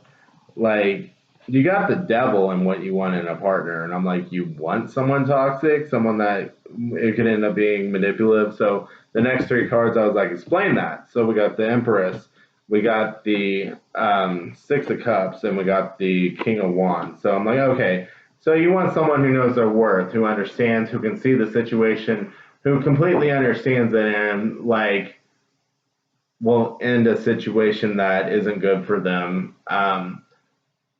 like, you got the devil in what you want in a partner, and I'm like, you want someone toxic, someone that it could end up being manipulative. So the next 3 cards, I was like, explain that. So we got the Empress, we got the 6 of Cups, and we got the King of Wands. So I'm like, okay, so you want someone who knows their worth, who understands, who can see the situation, who completely understands it, and like will end a situation that isn't good for them.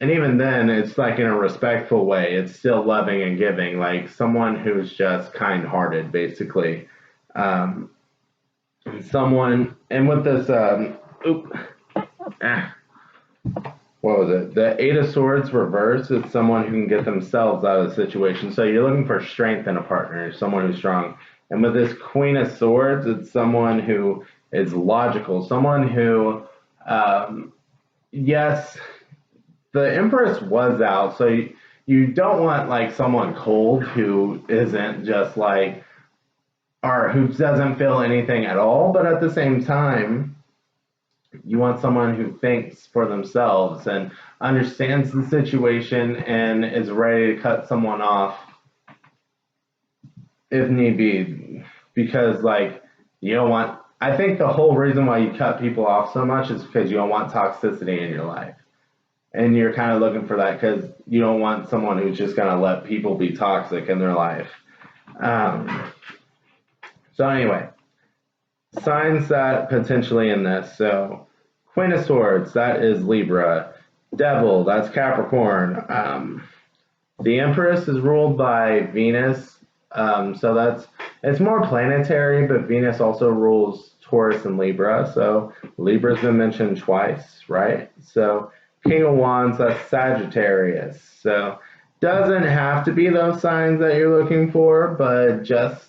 And even then, it's like in a respectful way. It's still loving and giving, like someone who's just kind-hearted, basically. Someone, and with this, what was it? The 8 of Swords reverse is someone who can get themselves out of the situation. So you're looking for strength in a partner, someone who's strong. And with this Queen of Swords, it's someone who is logical, someone who, yes, the Empress was out, so you don't want like someone cold who isn't just like, or who doesn't feel anything at all, but at the same time, you want someone who thinks for themselves and understands the situation and is ready to cut someone off if need be. Because, like, you don't want, I think the whole reason why you cut people off so much is because you don't want toxicity in your life. And you're kind of looking for that because you don't want someone who's just going to let people be toxic in their life. So anyway, signs that potentially in this. So Queen of Swords, that is Libra. Devil, that's Capricorn. The Empress is ruled by Venus. So it's more planetary, but Venus also rules Taurus and Libra. So Libra's been mentioned twice, right? So King of Wands, that's Sagittarius. So doesn't have to be those signs that you're looking for, but just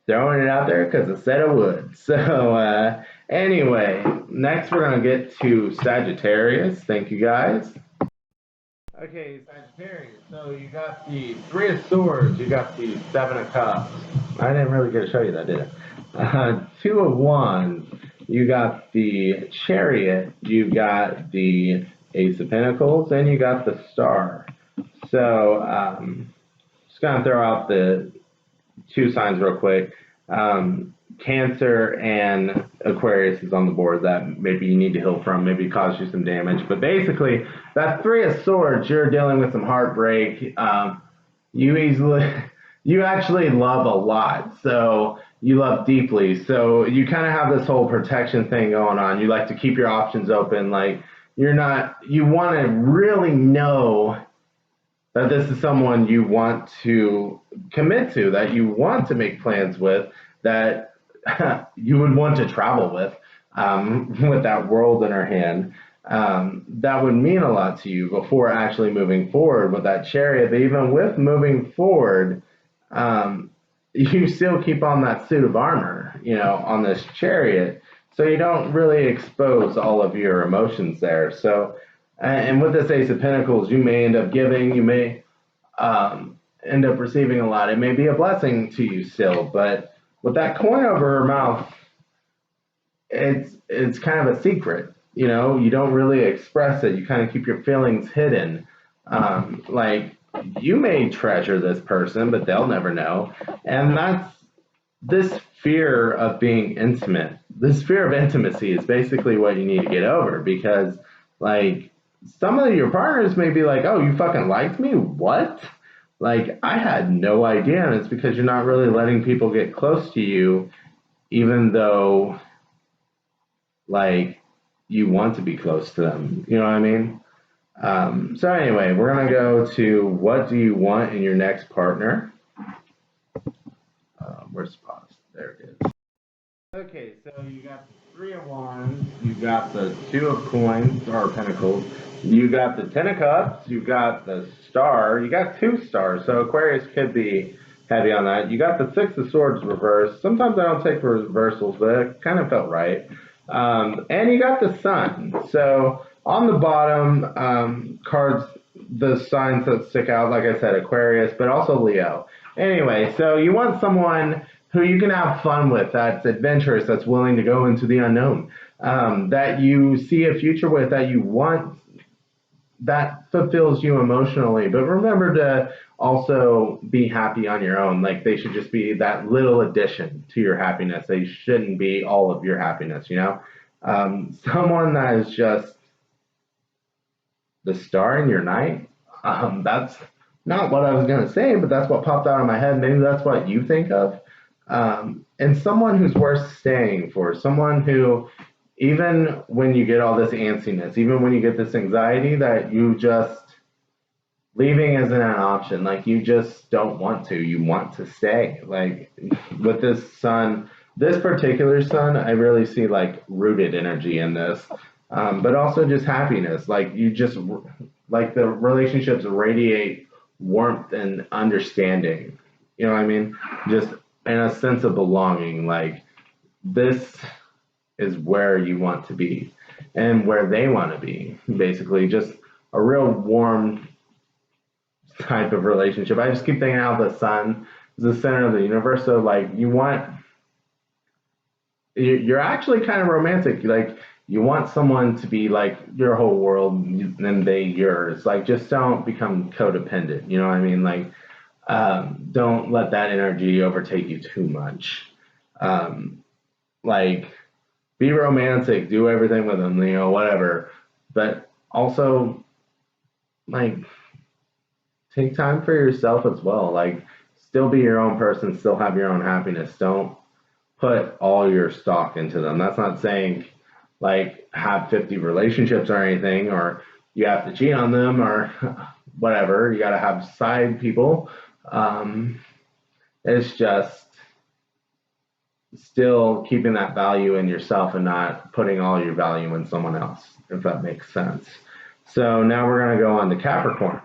throwing it out there because I said I would. So anyway, next we're going to get to Sagittarius. Thank you, guys. Okay, Sagittarius. So you got the 3 of Swords. You got the 7 of Cups. I didn't really get to show you that, did I? 2 of Wands. You got the Chariot. You got the Ace of Pentacles, and you got the Star. So just going to throw out the 2 signs real quick. Cancer and Aquarius is on the board that maybe you need to heal from, maybe cause you some damage. But basically, that 3 of Swords, you're dealing with some heartbreak. You actually love a lot, so you love deeply. So you kind of have this whole protection thing going on. You like to keep your options open. Like you want to really know that this is someone you want to commit to, that you want to make plans with, that you would want to travel with that world in her hand. That would mean a lot to you before actually moving forward with that Chariot. But even with moving forward, you still keep on that suit of armor, on this Chariot. So you don't really expose all of your emotions there. So, and with this Ace of Pentacles, you may end up giving, you may end up receiving a lot. It may be a blessing to you still, but with that coin over her mouth, it's kind of a secret. You don't really express it. You kind of keep your feelings hidden. Like, you may treasure this person, but they'll never know. And that's this fear of being intimate. This fear of intimacy is basically what you need to get over because, like, some of your partners may be like, oh, you fucking liked me? What? Like, I had no idea. And it's because you're not really letting people get close to you, even though, like, you want to be close to them. You know what I mean? So anyway, we're gonna go to what do you want in your next partner? Where's the pause? There it is. Okay, so you got the Three of Wands, you got the Two of Coins or Pentacles, you got the Ten of Cups, you got the Star, you got two stars, so Aquarius could be heavy on that. You got the Six of Swords reversed. Sometimes I don't take reversals, but it kind of felt right. And you got the Sun. So on the bottom cards, the signs that stick out, like I said, Aquarius, but also Leo. Anyway, so you want someone who you can have fun with, that's adventurous, that's willing to go into the unknown, that you see a future with, that you want, that fulfills you emotionally. But remember to also be happy on your own. Like, they should just be that little addition to your happiness. They shouldn't be all of your happiness, you know? Someone that is just the star in your night. That's not what I was going to say, but that's what popped out of my head. Maybe that's what you think of. And someone who's worth staying for, someone who, even when you get all this antsiness, even when you get this anxiety, that you just, leaving isn't an option. Like, you just don't want to. You want to stay. Like, with this sun, this particular sun, I really see like rooted energy in this. But also just happiness. Like, you just, like, the relationships radiate warmth and understanding. You know what I mean? Just in a sense of belonging. Like, this is where you want to be and where they want to be. Basically, just a real warm type of relationship. I just keep thinking how the sun is the center of the universe. So, like, you're actually kind of romantic. Like, you want someone to be like your whole world and they yours. Like, just don't become codependent. You know what I mean? Like, don't let that energy overtake you too much. Like, be romantic, do everything with them, you know, whatever. But also, like, take time for yourself as well. Like, still be your own person, still have your own happiness. Don't put all your stock into them. That's not saying like have 50 relationships or anything, or you have to cheat on them or whatever. You got to have side people. It's just still keeping that value in yourself and not putting all your value in someone else, if that makes sense. So now we're going to go on to Capricorn.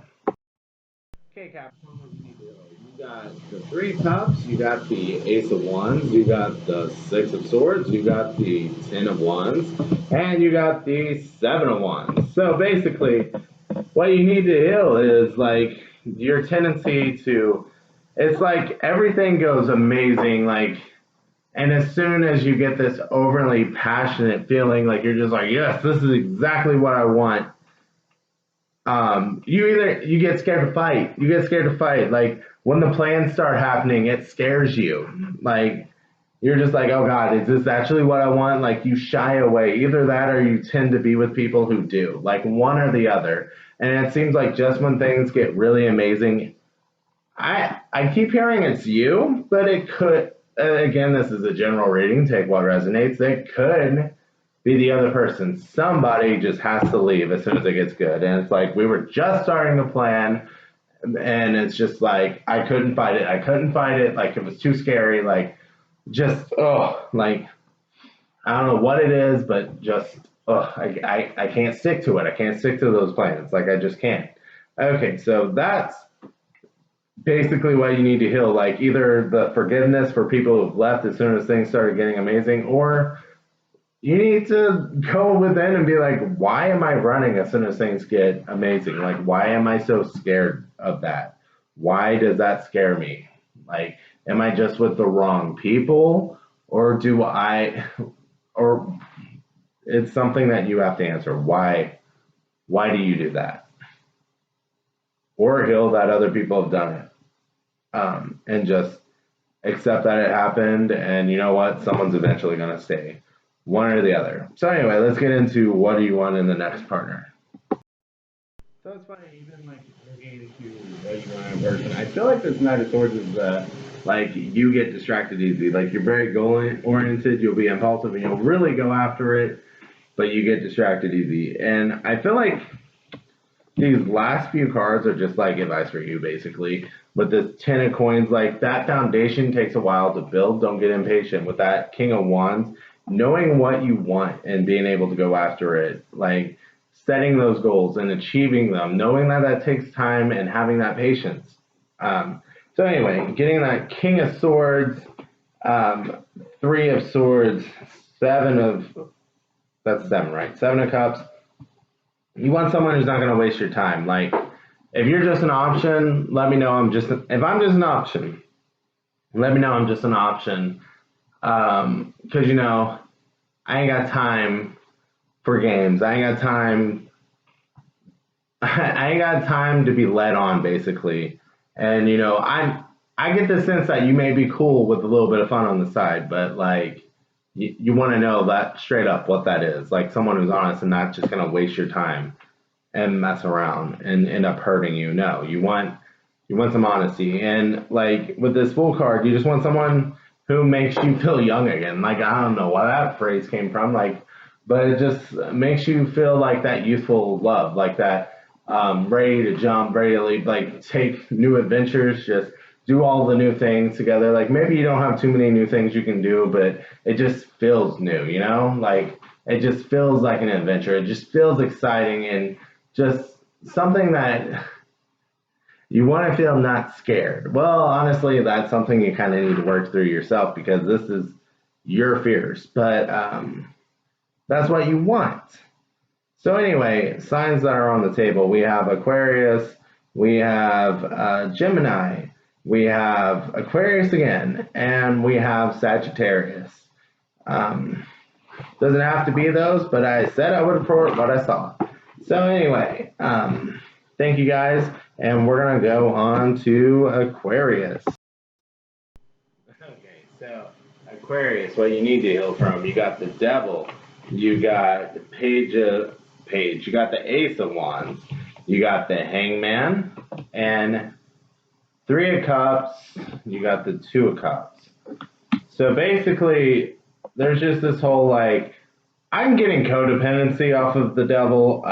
Okay, Capricorn, what you need to know. You got the Three of Cups, you got the Ace of Wands, you got the Six of Swords, you got the Ten of Wands, and you got the Seven of Wands. So basically, what you need to heal is like your tendency to, it's like everything goes amazing, like, and as soon as you get this overly passionate feeling, like you're just like, yes, this is exactly what I want. You get scared to fight. You get scared to fight. Like, when the plans start happening, it scares you. Like, you're just like, oh God, is this actually what I want? Like, you shy away. Either that or you tend to be with people who do. Like, one or the other. And it seems like just when things get really amazing, I keep hearing it's you, but it could, again, this is a general reading, take what resonates. It could be the other person. Somebody just has to leave as soon as it gets good. And it's like, we were just starting the plan, and it's just like, I couldn't fight it. I couldn't fight it. Like, it was too scary. Like, just, oh, like, I don't know what it is, but just, oh, I can't stick to it. I can't stick to those plans. Like, I just can't. Okay, so that's basically what you need to heal. Like, either the forgiveness for people who've left as soon as things started getting amazing, or you need to go within and be like, why am I running as soon as things get amazing? Like, why am I so scared of that? Why does that scare me? Like, am I just with the wrong people? Or or it's something that you have to answer. Why do you do that? or heal that other people have done it. And just accept that it happened, and you know what? Someone's eventually going to stay, one or the other. So anyway, let's get into what do you want in the next partner. So it's funny, even like looking into what you want in a person. I feel like this Knight of Swords is like you get distracted easy. Like you're very goal oriented, you'll be impulsive, and you'll really go after it, but you get distracted easy. And I feel like these last few cards are just like advice for you, basically. With this Ten of Coins, like that foundation takes a while to build. Don't get impatient. With that King of Wands, knowing what you want and being able to go after it, like setting those goals and achieving them, knowing that that takes time and having that patience. So anyway, getting that King of Swords, Three of Swords, that's seven, right? Seven of Cups. You want someone who's not going to waste your time. Like, if you're just an option, let me know if I'm just an option, let me know I'm just an option. Because, you know, I ain't got time for games. I ain't got time. I ain't got time to be led on, basically. And, you know, I get the sense that you may be cool with a little bit of fun on the side, but, like, you want to know that straight up what that is. Like someone who's honest and not just going to waste your time and mess around and end up hurting you. No, you want some honesty. And like with this Fool card, you just want someone who makes you feel young again. Like I don't know where that phrase came from, like, but it just makes you feel like that youthful love, like that ready to jump, ready to leap, like take new adventures, just do all the new things together. Like maybe you don't have too many new things you can do, but it just feels new, you know? Like it just feels like an adventure. It just feels exciting and just something that you want to feel not scared. Well, honestly, that's something you kind of need to work through yourself because this is your fears, but that's what you want. So anyway, signs that are on the table. We have Aquarius, we have Gemini, we have Aquarius again, and we have Sagittarius. Doesn't have to be those, but I said I would report what I saw. So anyway, thank you guys, and we're going to go on to Aquarius. Okay, so Aquarius, what you need to heal from, you got the Devil, you got the Page, you got the Ace of Wands, you got the Hangman, and Three of Cups, you got the Two of Cups. So basically, there's just this whole, like, I'm getting codependency off of the Devil,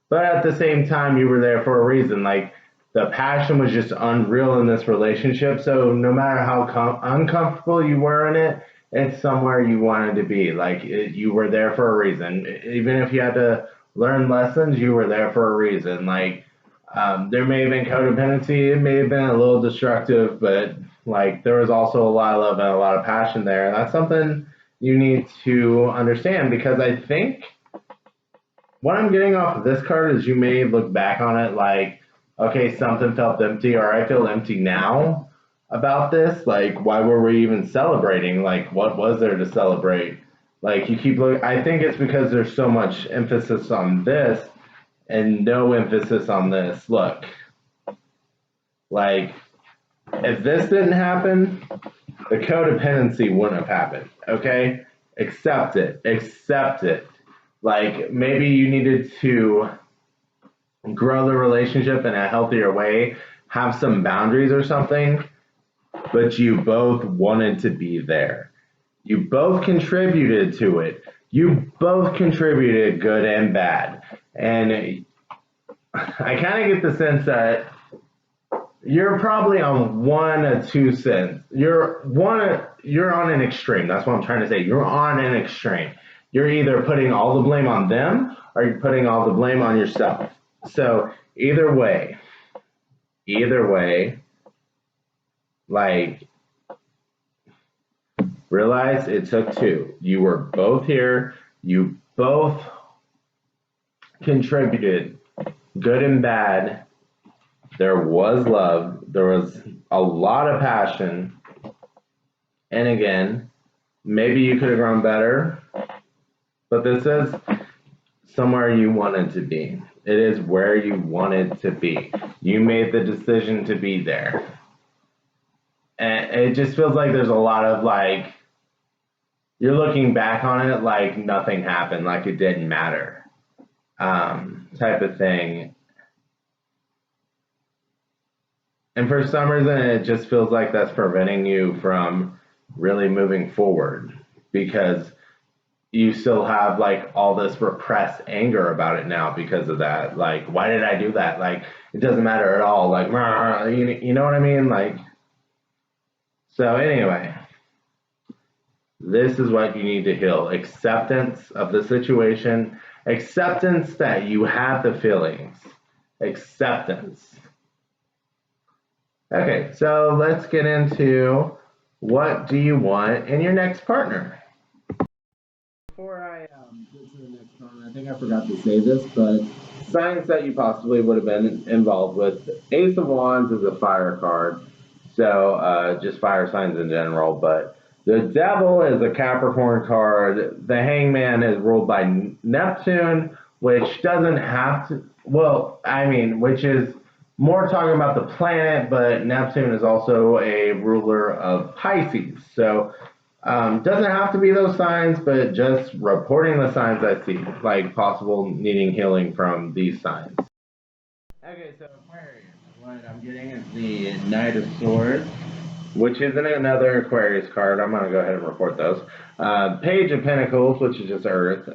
but at the same time, you were there for a reason. Like, the passion was just unreal in this relationship, so no matter how uncomfortable you were in it, it's somewhere you wanted to be. Like, you were there for a reason. Even if you had to learn lessons, you were there for a reason. Like, there may have been codependency, it may have been a little destructive, but like there was also a lot of love and a lot of passion there. And that's something you need to understand because I think what I'm getting off of this card is you may look back on it like, okay, something felt empty, or I feel empty now about this. Like, why were we even celebrating? Like, what was there to celebrate? Like, you keep looking, I think it's because there's so much emphasis on this and no emphasis on this. Look, like, if this didn't happen, the codependency wouldn't have happened, okay? Accept it. Accept it. Like, maybe you needed to grow the relationship in a healthier way, have some boundaries or something, but you both wanted to be there. You both contributed to it. You both contributed good and bad. And I kind of get the sense that you're probably on one of two sides. You're on an extreme. That's what I'm trying to say. You're on an extreme. You're either putting all the blame on them or you're putting all the blame on yourself. So either way, like, realize it took two. You were both here. You both contributed, good and bad. There was love. There was a lot of passion. And again, maybe you could have grown better, but this is somewhere you wanted to be. It is where you wanted to be. You made the decision to be there. And it just feels like there's a lot of like, you're looking back on it like nothing happened, like it didn't matter, type of thing. And for some reason, it just feels like that's preventing you from really moving forward because you still have like all this repressed anger about it now because of that. Like, why did I do that? Like, it doesn't matter at all. Like, you know what I mean? Like, so anyway, this is what you need to heal. Acceptance of the situation, acceptance that you have the feelings, acceptance. Okay, so let's get into what do you want in your next partner? Before I get to the next one, I think I forgot to say this, but signs that you possibly would have been involved with. Ace of Wands is a fire card, so just fire signs in general, but the Devil is a Capricorn card. The Hangman is ruled by Neptune, which doesn't have to, well, I mean, which is more talking about the planet, but Neptune is also a ruler of Pisces. So doesn't have to be those signs, but just reporting the signs I see, like possible needing healing from these signs. Okay, so Aquarius, what I'm getting is the Knight of Swords, which isn't another Aquarius card. I'm going to go ahead and report those. Page of Pentacles, which is just Earth.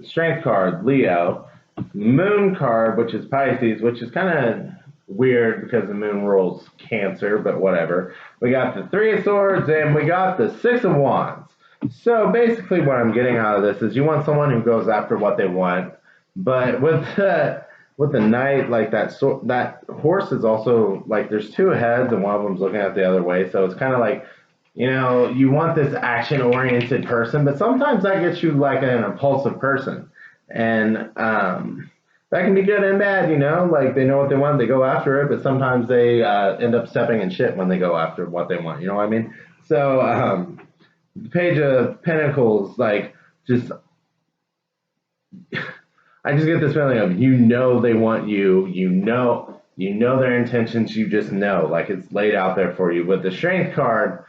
Strength card, Leo. Moon card, which is Pisces, which is kind of weird because the moon rules Cancer, but whatever. We got the Three of Swords, and we got the Six of Wands. So basically what I'm getting out of this is you want someone who goes after what they want, but with the Knight, like that horse is also, like there's two heads and one of them's looking at the other way, so it's kind of like, you know, you want this action-oriented person, but sometimes that gets you like an impulsive person. And that can be good and bad, you know, like they know what they want, they go after it, but sometimes they end up stepping in shit when they go after what they want, you know what I mean? So the Page of Pentacles, like, just, I just get this feeling of, you know, they want you, you know their intentions, you just know, like it's laid out there for you. With the Strength card,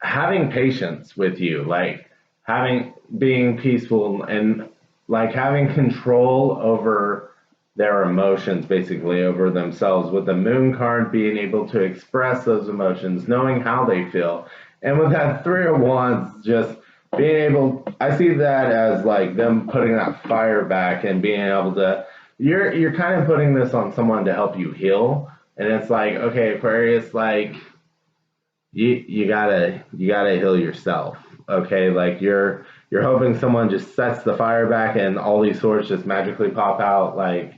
having patience with you, like being peaceful and like having control over their emotions, basically over themselves. With the Moon card, being able to express those emotions, knowing how they feel. And with that Three of Wands, just being able, I see that as like them putting that fire back and being able to, you're kind of putting this on someone to help you heal. And it's like, okay, Aquarius, like you gotta heal yourself. Okay, like you're hoping someone just sets the fire back and all these swords just magically pop out. Like,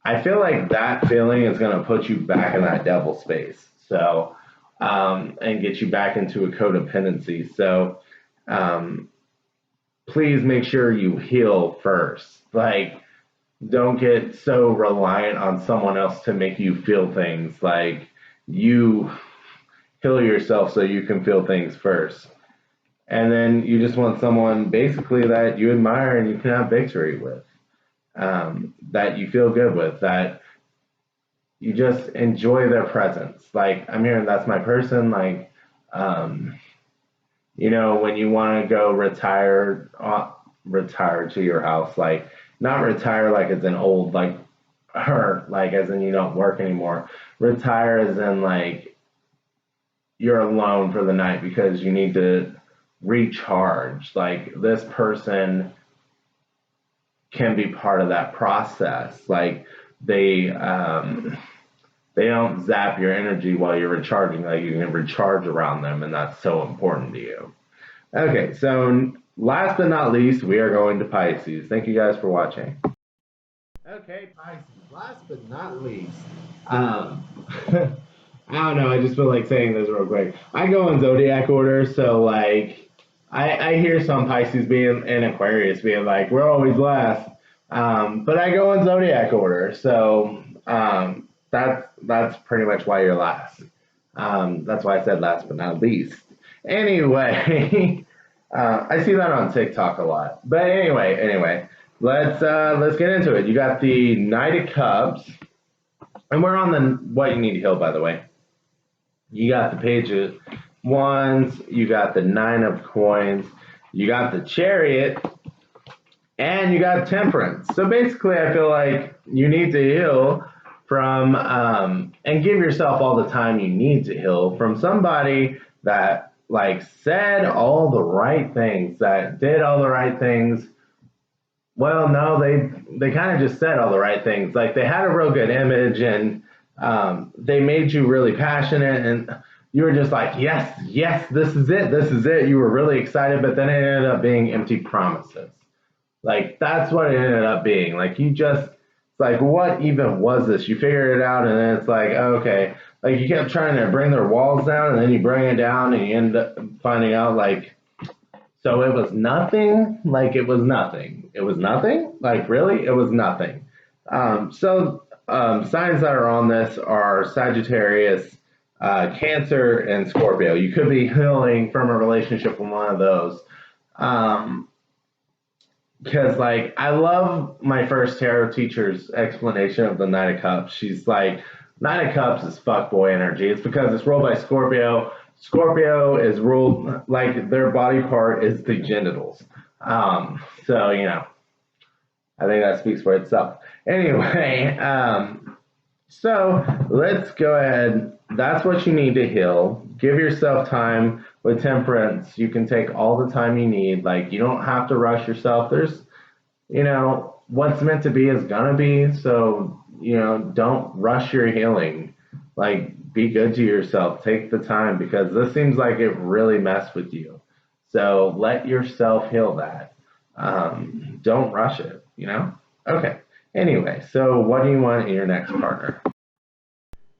I feel like that feeling is gonna put you back in that devil space. So and get you back into a codependency. So please make sure you heal first. Like, don't get so reliant on someone else to make you feel things. Like, you heal yourself so you can feel things first. And then you just want someone basically that you admire and you can have victory with, that you feel good with, that you just enjoy their presence. Like, I'm hearing that's my person. Like, you know, when you want to go retire to your house, like not retire like it's an old, like her, like as in you don't work anymore. Retire as in like you're alone for the night because you need to recharge. Like, this person can be part of that process. Like, they don't zap your energy while you're recharging. Like, you can recharge around them, and that's so important to you. Okay, so last but not least, we are going to Pisces. Thank you guys for watching. Okay, Pisces. Last but not least, I don't know. I just feel like saying this real quick. I go in zodiac order, so like I hear some Pisces being and Aquarius being like, we're always last, but I go in zodiac order, so that's pretty much why you're last. That's why I said last but not least. Anyway, I see that on TikTok a lot. But anyway, let's get into it. You got the Knight of Cups, and we're on the what you need to heal, by the way. You got the Page of Wands, you got the Nine of Coins, you got the Chariot, and you got Temperance. So basically, I feel like you need to heal from and give yourself all the time you need to heal from somebody that like said all the right things, that did all the right things. Well, no, they kind of just said all the right things. Like they had a real good image, and they made you really passionate, and you were just like, yes, yes, this is it, this is it. You were really excited, but then it ended up being empty promises. Like that's what it ended up being. Like you just, it's like, what even was this? You figure it out, and then it's like, okay. Like you kept trying to bring their walls down, and then you bring it down, and you end up finding out like, so it was nothing. Like it was nothing. It was nothing. Like really, it was nothing. Signs that are on this are Sagittarius, Cancer, and Scorpio. You could be healing from a relationship with one of those. Because like I love my first tarot teacher's explanation of the Knight of Cups. She's like, Knight of Cups is fuckboy energy. It's because it's ruled by Scorpio. Scorpio is ruled like their body part is the genitals. So you know, I think that speaks for itself. Anyway, so let's go ahead. That's what you need to heal. Give yourself time. With Temperance, you can take all the time you need. Like you don't have to rush yourself. There's, you know, what's meant to be is gonna be. So, you know, don't rush your healing. Like be good to yourself. Take the time because this seems like it really messed with you. So let yourself heal that. Don't rush it, you know? Okay. Anyway, so what do you want in your next partner?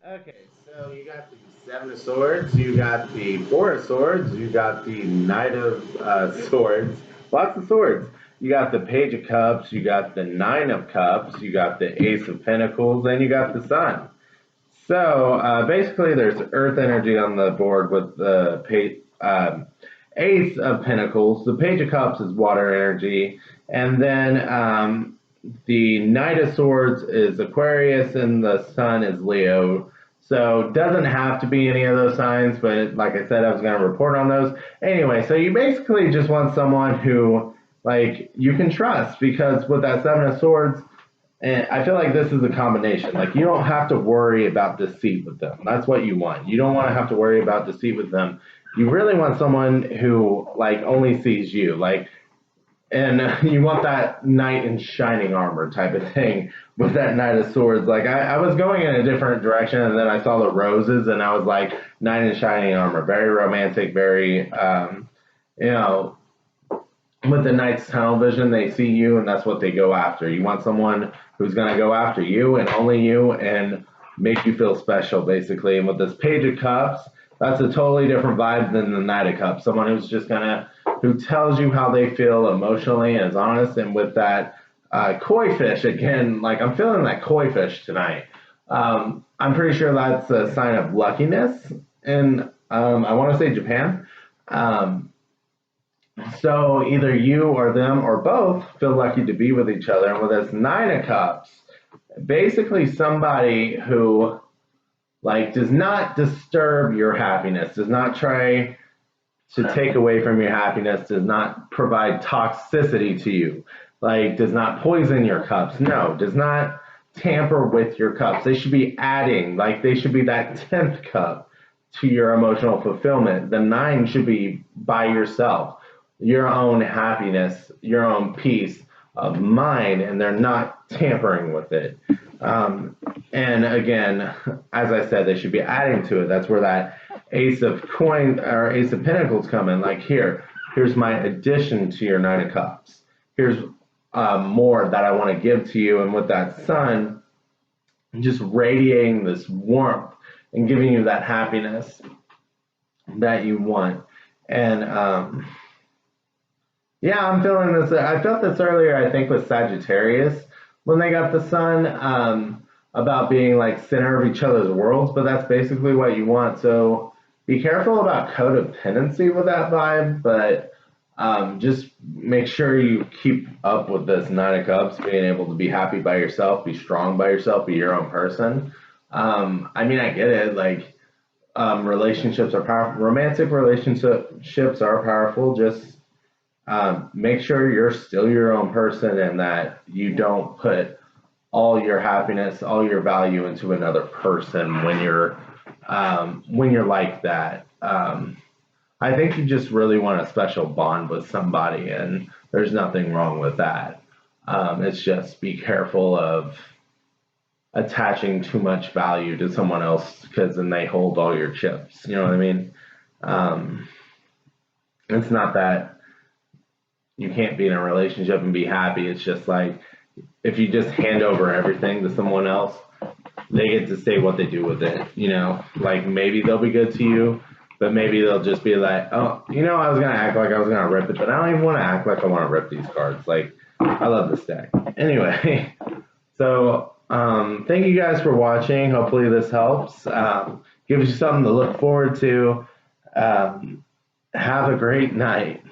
Okay, so you got the Seven of Swords, you got the Four of Swords, you got the Knight of Swords, lots of swords. You got the Page of Cups, you got the Nine of Cups, you got the Ace of Pentacles, and you got the Sun. So basically, there's Earth energy on the board with the Ace of Pentacles. The Page of Cups is water energy, and then the Knight of Swords is Aquarius, and the Sun is Leo. So doesn't have to be any of those signs, but like I said, I was going to report on those. Anyway, so you basically just want someone who like you can trust, because with that Seven of Swords, and I feel like this is a combination. Like you don't have to worry about deceit with them. That's what you want. You don't want to have to worry about deceit with them. You really want someone who like only sees you. Like, and you want that knight in shining armor type of thing with that Knight of Swords. Like I was going in a different direction, and then I saw the roses, and I was like, knight in shining armor, very romantic, very, you know, with the knight's tunnel vision, they see you, and that's what they go after. You want someone who's going to go after you and only you and make you feel special, basically. And with this Page of Cups, that's a totally different vibe than the Knight of Cups. Someone who's just going to, who tells you how they feel emotionally and is honest. And with that koi fish, again, like I'm feeling that koi fish tonight. I'm pretty sure that's a sign of luckiness in, I want to say Japan. So either you or them or both feel lucky to be with each other. And with this Nine of Cups, basically somebody who like does not disturb your happiness, does not try to take away from your happiness, does not provide toxicity to you, like does not poison your cups. No, does not tamper with your cups. They should be adding, like they should be that 10th cup to your emotional fulfillment. The 9 should be by yourself, your own happiness, your own peace of mind, and they're not tampering with it. And again, as I said, they should be adding to it. That's where that Ace of Coin or Ace of Pentacles come in. Like here's my addition to your Nine of Cups. Here's more that I want to give to you. And with that Sun, just radiating this warmth and giving you that happiness that you want. And yeah, I'm feeling this. I felt this earlier, I think, with Sagittarius when they got the Sun, about being like center of each other's worlds, but that's basically what you want. So be careful about codependency with that vibe, but Just make sure you keep up with this Nine of Cups, being able to be happy by yourself, be strong by yourself, be your own person. I mean, I get it. Like, relationships are powerful. Romantic relationships are powerful. Just make sure you're still your own person and that you don't put all your happiness, all your value into another person when you're like that. I think you just really want a special bond with somebody, and there's nothing wrong with that. It's just be careful of attaching too much value to someone else because then they hold all your chips. You know what I mean? Um, it's not that you can't be in a relationship and be happy. It's just like if you just hand over everything to someone else, they get to say what they do with it. You know, like maybe they'll be good to you, but maybe they'll just be like, oh, you know, I was gonna act like I was gonna rip it, but I don't even want to act like I want to rip these cards. Like, I love this deck. Anyway, so thank you guys for watching. Hopefully this helps. Gives you something to look forward to. Have a great night.